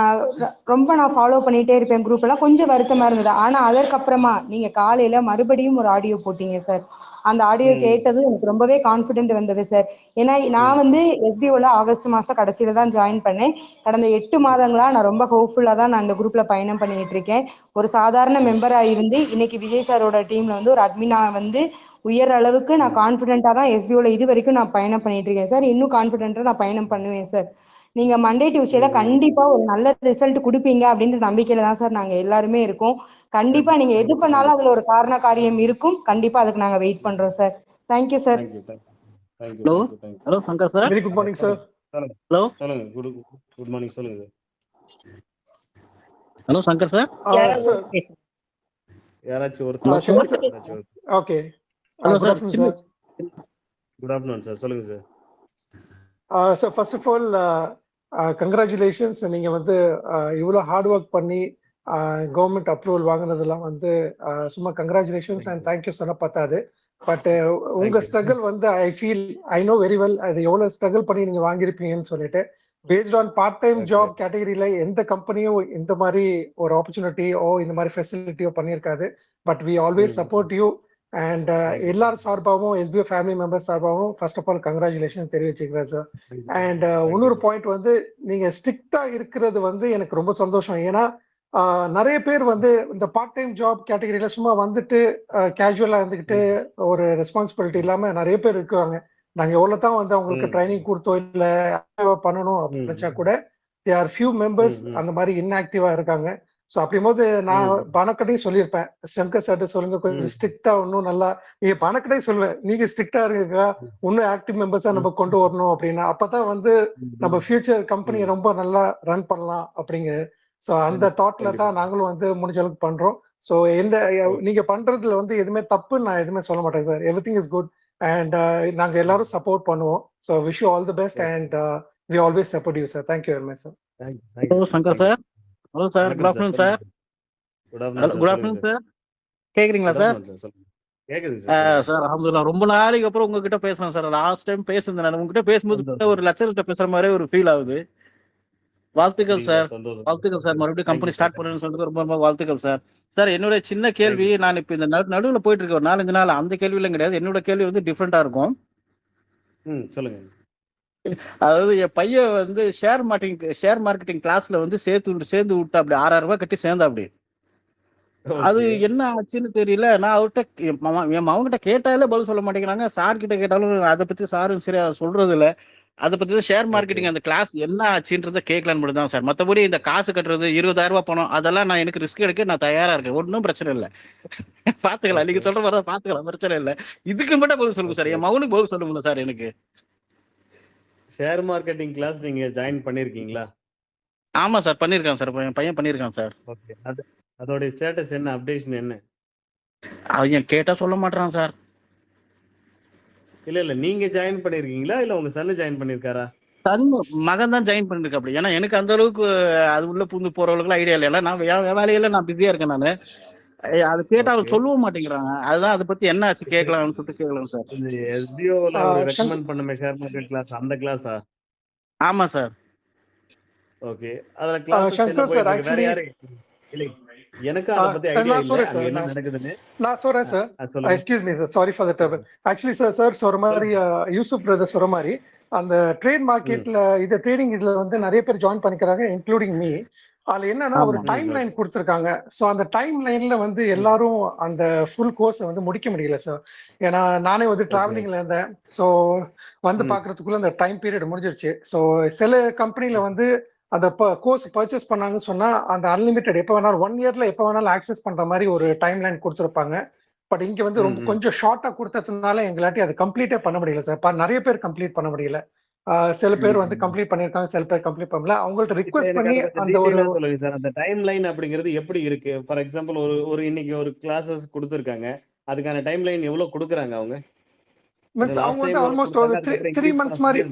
ரொம்ப நான் ஃபாலோ பண்ணிகிட்டே இருப்பேன் குரூப்பெல்லாம், கொஞ்சம் வருத்தமாக இருந்தது. ஆனால் அதற்கப்புறமா நீங்கள் காலையில் மறுபடியும் ஒரு ஆடியோ போட்டீங்க சார். அந்த ஆடியோ கேட்டதும் எனக்கு ரொம்பவே கான்ஃபிடென்ட் வந்தது சார். ஏன்னா நான் வந்து எஸ்பிஓவில் ஆகஸ்ட் மாதம் கடைசியில் தான் ஜாயின் பண்ணேன். கடந்த 8 மாதங்களாக நான் ரொம்ப ஹோப்ஃபுல்லாக தான் நான் இந்த குரூப்பில் பயணம் பண்ணிகிட்டு இருக்கேன். ஒரு சாதாரண மெம்பராக இருந்து இன்னைக்கு விஜய் சாரோட டீமில் வந்து ஒரு அட்மினாக வந்து உயர் அளவுக்கு நான் கான்ஃபிடென்ட்டாக தான் எஸ்பிஓவில் இது வரைக்கும் நான் பயணம் பண்ணிட்டு இருக்கேன் சார். இன்னும் கான்ஃபிடென்ட்டாக நான் பயணம் பண்ணுவேன் சார். நீங்கள் மண்டே டியூஸ்டேல கண்டிப்பாக ஒரு நல்ல ரிசல்ட் கொடுப்பீங்க அப்படின்ற நம்பிக்கையில் தான் சார் நாங்கள் எல்லாருமே இருக்கோம். கண்டிப்பாக நீங்கள் எது பண்ணாலும் அதில் ஒரு காரண காரியம் இருக்கும். கண்டிப்பாக அதுக்கு நாங்கள் வெயிட் பண்ணுறோம் sir. Thank you sir. Hello hello Shankar sir. Very good morning sir. Hello சொல்லுங்க. குட் மார்னிங் சொல்லுங்க sir. Hello Shankar sir. Sir யாராச்சும் ஒருத்தர். Okay. Hello sir. Good afternoon sir. சொல்லுங்க sir. Sir first of all congratulations. நீங்க வந்து இவ்வளோ ஹார்ட் ஒர்க் பண்ணி government approval வாங்கினதெல்லாம் வந்து சும்மா கங்க்ராச்சுலேஷன்ஸ் அண்ட் தேங்க்யூ சொன்ன பார்த்தாது. பட் உங்க ஸ்ட்ரகிள் வந்து ஐ நோ வெரி வெல் அது எவ்வளோ ஸ்ட்ரகிள் பண்ணி நீங்க வாங்கியிருப்பீங்கன்னு சொல்லிட்டு. Based on part time job கேட்டகரியில எந்த கம்பெனியும் இந்த மாதிரி ஒரு ஆப்பர்ச்சுனிட்டியோ இந்த மாதிரி ஃபெசிலிட்டியோ பண்ணியிருக்காது. But we always support you and எல்லாரும் சார்பாகவும் எஸ்பிஓ ஃபேமிலி மெம்பர்ஸ் சார்பாகவும் ஃபர்ஸ்ட் ஆஃப் ஆல் கங்க்ராச்சுலேஷன் தெரிவிச்சுக்கிறேன் சார். அண்ட் இன்னொரு பாயிண்ட் வந்து நீங்க ஸ்ட்ரிக்டா இருக்கிறது வந்து எனக்கு ரொம்ப சந்தோஷம். ஏன்னா நிறைய பேர் வந்து இந்த பார்ட் டைம் ஜாப் கேட்டகரியில சும்மா வந்துட்டு கேஷுவலா இருந்துக்கிட்டு ஒரு ரெஸ்பான்சிபிலிட்டி இல்லாம நிறைய பேர் இருக்காங்க. நாங்க எவ்வளவுதான் வந்து அவங்களுக்கு ட்ரைனிங் கொடுத்தோம் இல்ல பண்ணணும் அப்படின்னு நினைச்சா கூட தே ஆர் ஃபியூ மெம்பர்ஸ் அந்த மாதிரி இன்ஆக்டிவா இருக்காங்க. ஸோ அப்படிங்கும்போது நான் பணக்கடையும் சொல்லியிருப்பேன், சங்கர் சார்ட்ட சொல்லுங்க கொஞ்சம் ஸ்ட்ரிக்டா இன்னும் நல்லா நீங்க பணக்கடையும் சொல்லுவேன், நீங்க ஸ்ட்ரிக்டா இருக்கா இன்னும் ஆக்டிவ் மெம்பர்ஸா நம்ம கொண்டு வரணும் அப்படின்னா அப்பதான் வந்து நம்ம ஃபியூச்சர் கம்பெனியை ரொம்ப நல்லா ரன் பண்ணலாம் அப்படிங்க. ஸோ அந்த தாட்ல தான் நாங்களும் வந்து முடிஞ்ச அளவுக்கு பண்றோம். ஸோ எந்த நீங்க பண்றதுல வந்து எதுவுமே தப்புன்னு நான் எதுவுமே சொல்ல மாட்டேன் sir. Everything is good and நாங்க எல்லாரும் சப்போர்ட் பண்ணுவோம். So wish you all the best and we always support you sir. Thank you very much sir. Hello Shankar sir. Hello sir. Good afternoon sir. Good afternoon sir. கேக்குறீங்களா sir? Sir அல்ஹம்துலில்லாஹ் ரொம்ப நாளைக்கு அப்புறம் உங்ககிட்ட பேசுறேன் சார். லாஸ்ட் டைம் பேசுனேன் நான் உங்ககிட்ட பேசும்போது ஒரு லட்சத்தை பேசுற மாதிரி ஒரு ஃபீல் ஆகுது. வாழ்த்துக்கள் சார். வாழ்த்துக்கள் சார். மறுபடியும் கம்பெனி ஸ்டார்ட் பண்ணுன்னு சொல்லிட்டு ரொம்ப ரொம்ப வாழ்த்துக்கள் சார். சார் என்னோட சின்ன கேள்வி, நான் இப்ப இந்த நடுவில் போயிட்டு இருக்கேன் ஒரு 4-5 நாள், அந்த கேள்வியெல்லாம் கிடையாது. என்னோட கேள்வி வந்து டிஃப்ரெண்டா இருக்கும். சொல்லுங்க. அதாவது என் பையன் வந்து ஷேர் மார்க்கெட்டிங் கிளாஸ்ல வந்து சேர்ந்து விட்டு அப்படி 6,000 ரூபாய் கட்டி சேர்ந்தா அப்படி. அது என்ன ஆச்சுன்னு தெரியல. நான் அவர்கிட்ட என் மகன்கிட்ட கேட்டாலே பதில் சொல்ல மாட்டேங்கிறாங்க. சார் கிட்ட கேட்டாலும் அதை பத்தி சாரும் சரியா சொல்றது இல்லை. அதை பத்தி தான் ஷேர் மார்க்கெட்டிங் அந்த கிளாஸ் என்ன ஆச்சுன்றத கேட்கலான்னு மட்டும் தான் சார். மற்றபடி இந்த காசு கட்டுறது 20,000 ரூபாய் பணம் அதெல்லாம் நான் எனக்கு ரிஸ்க் எடுக்க நான் தயாரா இருக்கேன். ஒன்றும் பிரச்சனை இல்லை. பாத்துக்கலாம், நீங்க சொல்ற மாதிரி தான் பாத்துக்கலாம், பிரச்சனை இல்லை. இதுக்கு மட்டும் பதில் சொல்லுங்க சார். என் மகனுக்கு பதில் சொல்லுங்க சார். எனக்கு ஷேர் மார்க்கெட்டிங் கிளாஸ் நீங்க ஜாயின் பண்ணிருக்கீங்களா? ஆமா சார், பண்ணிருக்கான் சார். என் பையன் பண்ணிருக்கான் சார். ஓகே. அதோட ஸ்டேட்டஸ் என்ன, அப்டேஷன் என்ன? அவன் கேட்டா சொல்ல மாட்டான் சார். இல்ல நீங்க ஜாயின் பண்ணிருக்கீங்களா இல்ல உங்க சன்னு ஜாயின் பண்ணிருக்காரா? சன் மகன் தான் ஜாயின் பண்ணிருக்க அப்படி. ஏன்னா எனக்கு அந்த அளவுக்கு அது உள்ள புந்து போறவங்களுக்கு ஐடியா இல்லை. நான் வேலையில நான் பிஸியா இருக்கேன் நானு. அது கேட்டா அவங்க சொல்லவும் மாட்டேங்கிறாங்க. அதுதான் அதை பத்தி என்ன ஆச்சு கேட்கலாம்னு சொல்லிட்டு கேட்கலாம் சார். எஸ்பிஓல ஒரு ரெக்கமெண்ட் பண்ண ஷேர் மார்க்கெட் கிளாஸ் அந்த கிளாஸா? ஆமா சார். ஓகே, அதுல கிளாஸ் என்ன போயிட்டு இருக்கு? வேற யாரு இல்லை, எனக்கு அத பத்தி ஐடியா இல்ல அங்க என்ன நடக்குதுன்னு. நான் சொல்றேன் sir. Excuse me sir, sorry for the turban. Actually sir சொல்ற மாதிரி யூசுப் பிரதர் சொல்ற மாதிரி அந்த ட்ரேட் மார்க்கெட்ல இது ட்ரேடிங் இதுல வந்து நிறைய பேர் ஜாயின் பண்ணிக்கிறாங்க, இன்க்ளூடிங் மீ. அதுல என்னன்னா ஒரு டைம் லைன் கொடுத்துருக்காங்க. ஸோ அந்த டைம் லைன்ல வந்து எல்லாரும் அந்த ஃபுல் கோர்ஸை வந்து முடிக்க முடியல சார். ஏன்னா நானே வந்து டிராவலிங்ல இருந்தேன். ஸோ வந்து பாக்குறதுக்குள்ள அந்த டைம் பீரியட் முடிஞ்சிருச்சு. ஸோ சில கம்பெனில வந்து அந்த கோர்ஸ் பர்ச்சேஸ் பண்ணாங்கன்னு சொன்னா அந்த அன்லிமிட்டெட் எப்போ வேணாலும் 1 இயர்ல எப்போ வேணாலும் ஆக்சஸ் பண்ற மாதிரி ஒரு டைம் லைன் கொடுத்துருப்பாங்க. பட் இங்க வந்து ரொம்ப கொஞ்சம் ஷார்ட்டா கொடுத்ததுனால எங்களாட்டி அது கம்ப்ளீட்டே பண்ண முடியல சார். நிறைய பேர் கம்ப்ளீட் பண்ண முடியல. சில பேர் வந்து கம்ப்ளீட் பண்ணிருக்காங்க, சில பேர் கம்ப்ளீட் பண்ணல. அவங்கள்ட்ட ரிக்வெஸ்ட் பண்ணி அந்த ஒரு சொல்லுங்க சார், அந்த டைம் லைன் அப்படிங்கிறது எப்படி இருக்கு? ஃபார் எக்ஸாம்பிள் ஒரு இன்னைக்கு ஒரு கிளாஸஸ் கொடுத்துருக்காங்க, அதுக்கான டைம் லைன் எவ்வளவு கொடுக்குறாங்க அவங்க? மீன்ஸ் அவங்க வந்து ஆல்மோஸ்ட் ஒரு 3 months மாதிரி.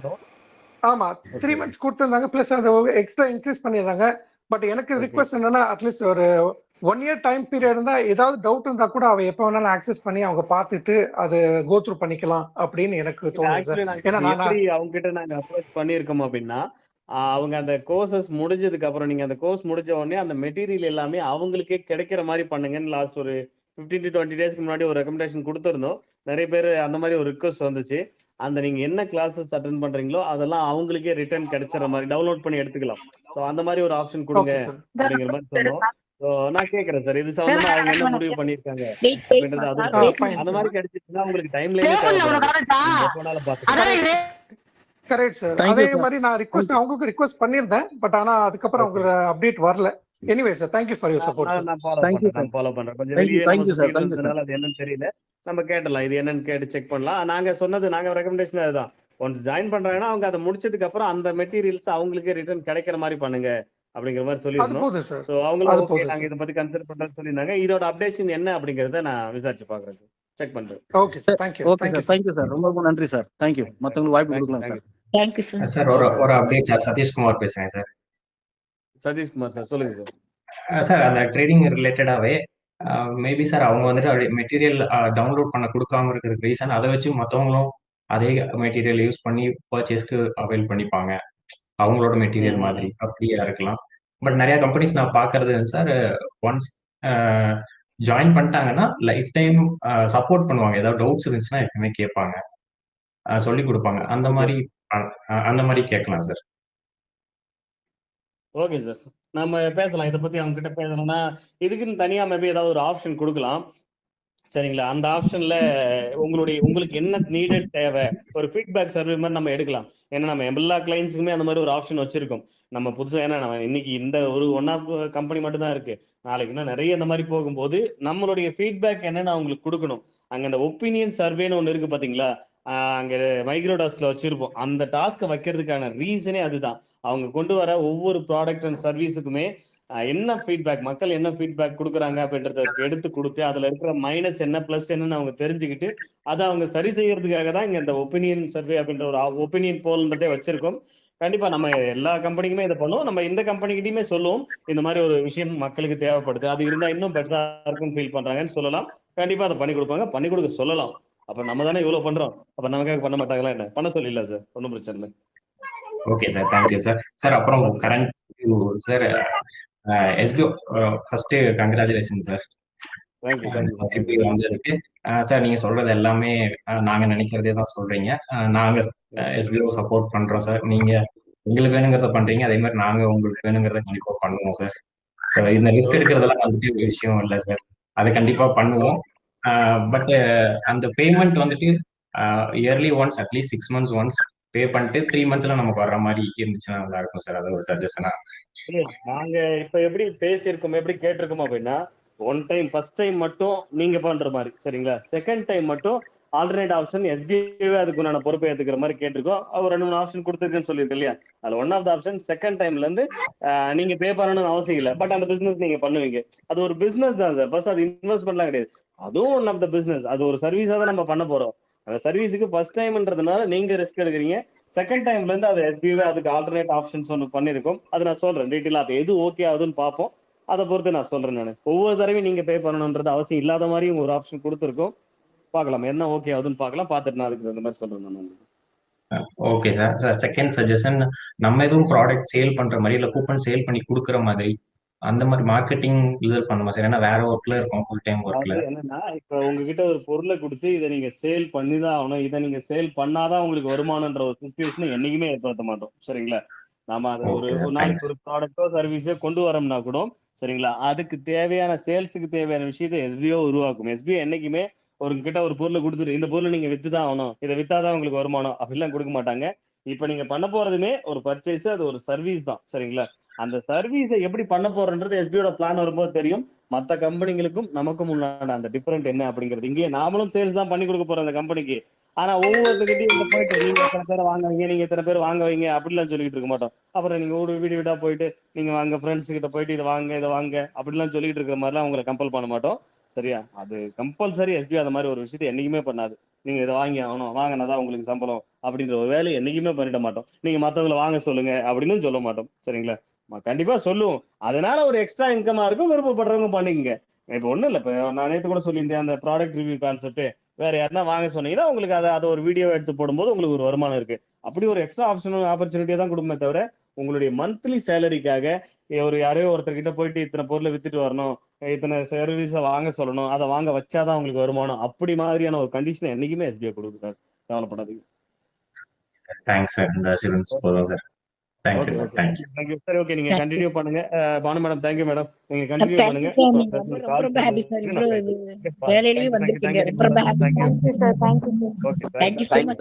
ஆமா, 3 months கொடுத்திருந்தாங்க. பிளஸ் அதை எக்ஸ்ட்ரா இன்க்ரீஸ் பண்ணியிருந்தாங்க. பட் எனக்கு ரிக்வெஸ்ட் என்னன்னா அட்லீஸ்ட் ஒரு 1 year டைம் பீரியட் இருந்தா ஏதாவது டவுட் இருந்தா கூட அவ எப்ப வேணாலும் ஆக்சஸ் பண்ணி அவங்க பார்த்துட்டு அது கோ த்ரூ பண்ணிக்கலாம் அப்படின்னு எனக்கு தோணுது சார். ஏன்னா அவங்க கிட்ட நாங்க அப்ரோச் பண்ணியிருக்கோம் அப்படின்னா, அவங்க அந்த கோர்சஸ் முடிஞ்சதுக்கு அப்புறம் நீங்க அந்த கோர்ஸ் முடிஞ்ச உடனே அந்த மெட்டீரியல் எல்லாமே அவங்களுக்கே கிடைக்கிற மாதிரி பண்ணுங்கன்னு லாஸ்ட் ஒரு 15 to 20 டேஸ்க்கு முன்னாடி ஒரு ரெக்கமெண்டேஷன் கொடுத்துருந்தோம். நிறைய பேர் அந்த மாதிரி ஒரு ரிக்வஸ்ட் வந்துச்சு. அந்த நீங்க என்ன கிளாஸஸ் அட்டென்ட் பண்றீங்களோ அதெல்லாம் அவங்களுக்கே ரிட்டர்ன் கிடைச்சிற மாதிரி டவுன்லோட் பண்ணி எடுத்துக்கலாம். ஸோ அந்த மாதிரி ஒரு ஆப்ஷன் கொடுங்க அப்படிங்கிற மாதிரி சொன்னோம். நான் கேக்குறேன் சார், இது சம்பந்தமா அவங்க என்ன முடிவு பண்ணிருக்காங்க அப்படின்றது. அது அந்த மாதிரி கிடைச்சிச்சுன்னா உங்களுக்கு டைம் லைனே கரெக்ட் சார். அதே மாதிரி நான் ரிக்வெஸ்ட் அவங்களுக்கு ரிக்வெஸ்ட் பண்ணிருந்தேன். பட் ஆனா அதுக்கப்புறம் உங்களுக்கு அப்டேட் வரல. Anyway sir, thank you for your support sir. நான் ஃபாலோ பண்றேன். கொஞ்சம் வெளியே அது என்னன்னு தெரியல, நம்ம கேட்டலாம். இது என்னன்னு கேட்டு செக் பண்ணலாம். நாங்க சொன்னது நாங்க ரெக்கமெண்டேஷன் அதுதான். ஒன்ஸ் ஜாயின் பண்றாங்கன்னா அவங்க அதை முடிச்சதுக்கு அப்புறம் அந்த மெட்டீரியல்ஸ் அவங்களுக்கே ரிட்டர்ன் கிடைக்கிற மாதிரி பண்ணுங்க அப்படிங்கிற மாதிரி சொல்லிருந்தோம். சோ அவங்களும் ஓகே, நாங்க இத பத்தி கன்சிடர் பண்றோம்னு சொல்லிருந்தாங்க. இதோட அப்டேஷன் என்ன அப்படிங்கறத நான் விசாரிச்சு பாக்குறேன் சார், செக் பண்றேன். Okay sir, thank you. Okay sir, thank you sir, ரொம்ப ரொம்ப நன்றி சார். Thank you. மத்தவங்களுக்கு வாய்ப்பு கொடுக்கலாம் sir. Thank you sir. Sir ஒரு அப்டேட் சார், சதீஷ்குமார் பேசுறேன் சார். சதீஷ்குமார் சார், சொல்லுங்க சார். சார் அந்த ட்ரேடிங் ரிலேட்டடாவே மேபி சார் அவங்க வந்துட்டு மெட்டீரியல் டவுன்லோட் பண்ண கொடுக்காம இருக்கிறதுக்கு ரீசன் அதை வச்சு மற்றவங்களும் அதே மெட்டீரியல் யூஸ் பண்ணி பர்ச்சேஸ்க்கு அவைல் பண்ணிப்பாங்க, அவங்களோட மெட்டீரியல் மாதிரி அப்படியா இருக்கலாம். பட் நிறைய கம்பெனிஸ் நான் பார்க்கறது சார், ஒன்ஸ் ஜாயின் பண்ணிட்டாங்கன்னா லைஃப் டைம் சப்போர்ட் பண்ணுவாங்க. ஏதாவது டவுட்ஸ் இருந்துச்சுன்னா எப்பவுமே கேட்பாங்க, சொல்லி கொடுப்பாங்க. அந்த மாதிரி கேட்கலாம் சார். ஓகே சார், நம்ம பேசலாம் இதை பத்தி. அவங்க கிட்ட பேசணும்னா இதுக்குன்னு தனியா மேபி ஏதாவது ஒரு ஆப்ஷன் கொடுக்கலாம், சரிங்களா? அந்த ஆப்ஷன்ல உங்களுக்கு என்ன நீடட் தேவை, ஒரு ஃபீட்பேக் சர்வே மாதிரி நம்ம எடுக்கலாம். ஏன்னா நம்ம எல்லா கிளைண்ட்ஸுக்குமே அந்த மாதிரி ஒரு ஆப்ஷன் வச்சிருக்கோம். நம்ம புதுசாக ஏன்னா நம்ம இன்னைக்கு இந்த ஒரு ஒன் ஆஃப் கம்பெனி மட்டும் தான் இருக்கு, நாளைக்கு இன்னும் நிறைய இந்த மாதிரி போகும்போது நம்மளுடைய ஃபீட்பேக் என்னன்னு அவங்களுக்கு கொடுக்கணும். அங்க அந்த ஒப்பீனியன் சர்வேன்னு ஒன்று இருக்கு பாத்தீங்களா, அங்க மைக்ரோ டாஸ்க்ல வச்சிருப்போம். அந்த டாஸ்க்கை வைக்கிறதுக்கான ரீசனே அதுதான். அவங்க கொண்டு வர ஒவ்வொரு ப்ராடக்ட் அண்ட் சர்வீஸுக்குமே என்ன ஃபீட்பேக், மக்கள் என்ன ஃபீட்பேக் கொடுக்குறாங்க அப்படின்றத எடுத்து கொடுத்து அதுல இருக்கிற மைனஸ் என்ன பிளஸ் என்னன்னு அவங்க தெரிஞ்சுக்கிட்டு அதை அவங்க சரி செய்யறதுக்காக தான் இங்க இந்த ஒப்பீனியன் சர்வே அப்படின்ற ஒரு ஒப்பீனியன் போல்ன்றதே வச்சிருக்கோம். கண்டிப்பா நம்ம எல்லா கம்பெனிக்குமே இதை பண்ணுவோம். நம்ம இந்த கம்பெனிக்கிட்டையுமே சொல்லுவோம், இந்த மாதிரி ஒரு விஷயம் மக்களுக்கு தேவைப்படுது, அது இருந்தா இன்னும் பெட்டரா இருக்கும்னு ஃபீல் பண்றாங்கன்னு சொல்லலாம். கண்டிப்பா அதை பண்ணி கொடுப்பாங்க, பண்ணி கொடுக்க சொல்லலாம். அப்ப நம்ம தானே இவ்வளவு பண்றோம், அப்ப நமக்காக பண்ண மாட்டாங்களா என்ன? பண்ண சொல்லிடலாம் சார், ஒன்றும் பிரச்சனை இல்லை. Okay sir, thank you sir. Sir அப்புறம் current sir SPO first congratulation sir. வந்திருக்கு சார். நீங்க சொல்றது எல்லாமே நாங்க நினைக்கிறதே தான் சொல்றீங்க. நாங்க எஸ்பிஓ சப்போர்ட் பண்றோம் சார். நீங்க எங்களுக்கு வேணுங்கிறத பண்றீங்க, அதே மாதிரி நாங்க உங்களுக்கு வேணுங்கிறத கண்டிப்பா பண்ணுவோம் சார். சார் இந்த ரிஸ்க் எடுக்கிறதெல்லாம் வந்துட்டு ஒரு விஷயம் இல்லை சார், அதை கண்டிப்பா பண்ணுவோம். பட் அந்த பேமெண்ட் வந்துட்டு yearly once, at least 6 months once pay பண்ணிட்டு 3 monthsல நமக்கு வர்ற மாதிரி இருந்துச்சுன்னா நல்லா இருக்கும் சார். அது ஒரு சஜஷனா. நாங்க இப்ப எப்படி பேசியிருக்கோம், எப்படி கேட்டிருக்கோம் அப்படின்னா, ஒன் டைம் ஃபர்ஸ்ட் டைம் மட்டும் நீங்க பண்ற மாதிரி, சரிங்களா? செகண்ட் டைம் மட்டும் ஆல்டர்னேட் ஆப்ஷன் எஸ்பிஐ அதுக்கு நான் பொறுப்பை ஏத்துக்கிற மாதிரி கேட்டிருக்கோம். அவர் 2-3 ஆப்ஷன் கொடுத்துருக்குன்னு சொல்லியிருக்கு இல்லையா? அது one of the option. Second டைம்ல இருந்து நீங்க பே பண்ணணும்னு அவசியம் இல்லை, பட் அந்த பிசினஸ் நீங்க பண்ணுவீங்க. அது ஒரு பிசினஸ் தான் சார், ஃபர்ஸ்ட் அது இன்வெஸ்ட்மெண்ட்லாம் கிடையாது. அதுவும் ஒன் ஆஃப் த பிசினஸ், அது ஒரு சர்வீஸா தான் நம்ம பண்ண போறோம். அந்த சர்வீஸுக்கு ஃபர்ஸ்ட் டைம்ன்றதுனால நீங்க ரிஸ்க் எடுக்கிறீங்க. செகண்ட் டைம்ல இருந்து அது எஸ்பிவே அதுக்கு ஆல்டர்னேட் ஆப்ஷன்ஸ் ஒன்று பண்ணிருக்கோம். அது நான் சொல்றேன் டீட்டெயிலா, அது எது ஓகே ஆகுதுன்னு பார்ப்போம். அதை பொறுத்து நான் சொல்றேன். நான் ஒவ்வொரு தடவையும் நீங்க பே பண்ணணுன்றது அவசியம் இல்லாத மாதிரி ஒரு ஆப்ஷன் கொடுத்துருக்கோம். பார்க்கலாம் என்ன ஓகே ஆகுதுன்னு பார்க்கலாம். பார்த்துட்டு நான் அதுக்கு அந்த மாதிரி சொல்றேன். நான் okay sir. Sir second suggestion, நம்ம எதுவும் ப்ராடக்ட் சேல் பண்ற மாதிரி இல்லை கூப்பன் சேல் பண்ணி கொடுக்குற மாதிரி அந்த மாதிரி மார்க்கெட்டிங் யூஸ் பண்ணுமா சார்? ஏன்னா வேற ஒர்க்ல இருக்கும், ஃபுல் டைம் ஒர்க்ல. அதாவது என்னன்னா, இப்ப உங்ககிட்ட ஒரு பொருளை கொடுத்து இதை நீங்க சேல் பண்ணிதான் ஆகணும், இதை நீங்க சேல் பண்ணாதான் உங்களுக்கு வருமானம்ன்ற ஒரு சுச்சுவேஷனை என்னைக்குமே ஏற்படுத்த மாட்டோம். சரிங்களா? நாம அதை ஒரு ஓகே சார், ஒரு நாளைக்கு தேங்க்ஸ். ஒரு ப்ராடக்டோ சர்வீஸோ கொண்டு வரோம்னா கூட சரிங்களா, அதுக்கு தேவையான சேல்ஸுக்கு தேவையான விஷயத்தை எஸ்பிஓ உருவாக்கும். எஸ்பிஓ என்னைக்குமே ஒரு கிட்ட ஒரு பொருளை கொடுத்துட்டு இந்த பொருளை நீங்க வித்துதான் ஆகணும், இதை வித்தாதான் உங்களுக்கு வருமானம் அப்படிலாம் கொடுக்க மாட்டாங்க. இப்ப நீங்க பண்ண போறதுமே ஒரு பர்ச்சேஸ், அது ஒரு சர்வீஸ் தான். சரிங்களா? அந்த சர்வீஸை எப்படி பண்ண போறன்றது எஸ்பிஓட பிளான் வரும்போது தெரியும். மற்ற கம்பெனிகளுக்கும் நமக்கும் உண்டான அந்த டிஃபரெண்ட் என்ன அப்படிங்கிறது. இங்கே நாமளும் சேல்ஸ் தான் பண்ணி கொடுக்க போறோம் அந்த கம்பெனிக்கு. ஆனா ஒவ்வொருத்தர்கிட்டயும் இந்த போயிட்டு நீங்க எத்தனை பேர் வாங்க வைங்க, நீங்க எத்தனை பேர் வாங்க வைங்க அப்படிலாம் சொல்லிட்டு இருக்க மாட்டோம். அப்புறம் நீங்க ஒரு வீடு வீடா போயிட்டு நீங்க வாங்க ஃப்ரெண்ட்ஸ் கிட்ட போயிட்டு இதை வாங்க அப்படிலாம் சொல்லிட்டு இருக்கிற மாதிரிலாம் உங்களை கம்பல் பண்ண மாட்டோம். சரியா? அது கம்பல்சரி எஸ்பி அந்த மாதிரி ஒரு விஷயத்தை என்னைக்குமே பண்ணாது. நீங்க இதை வாங்கி ஆகணும், வாங்கினாதான் உங்களுக்கு சம்பளம் அப்படின்ற ஒரு வேலையை என்னைக்குமே பண்ணிட மாட்டோம். நீங்க மத்தவங்களை வாங்க சொல்லுங்க அப்படின்னு சொல்ல மாட்டோம். சரிங்களா? கண்டிப்பா சொல்லுவோம். அதனால ஒரு எக்ஸ்ட்ரா இன்கமா இருக்கும், விருப்பப்படுறவங்க பண்ணிக்கங்க. இப்ப ஒண்ணும் இல்ல, இப்ப நான் நேத்து கூட சொல்லியிருந்தேன் அந்த ப்ராடக்ட் ரிவ்யூ கான்செப்ட். வேற யாருன்னா வாங்க சொன்னீங்கன்னா உங்களுக்கு அதை ஒரு வீடியோ எடுத்து போடும்போது உங்களுக்கு ஒரு வருமானம் இருக்கு. அப்படி ஒரு எக்ஸ்ட்ரா ஆப்பர்ச்சுனிட்டியா தான் கொடுக்குமே தவிர உங்களுடைய மந்த்லி சேலரிக்காக ஒரு யாரையோ ஒருத்தர்கிட்ட போயிட்டு இத்தனை பொருளை வித்துட்டு வரணும், இத்தனை சர்வீஸை வாங்க சொல்லணும், அதை வாங்க வச்சாதான் உங்களுக்கு வருமானம், அப்படி மாதிரியான ஒரு கண்டிஷன் என்னைக்குமே எஸ்பிஐ கொடுக்குறாரு. கவலைப்படாதீங்க. தேங்க்ஸ் சார், இந்த அஷூரன்ஸ் போதும் சார். Thank you sir, thank you. Thank you sir. Okay, நீங்க தேங்க்யூ கண்டினியூ பண்ணுங்க. Banu madam, thank you madam. நீங்க கண்டினியூ பண்ணுங்க. சார். நீங்க ரொம்ப ரொம்ப ஹாப்பி சார். இவ்வளவு வேலையிலயும் வந்திருக்கீங்க. ரொம்ப ரொம்ப happy. Thank you sir. Thank you sir. Okay, thank you so much.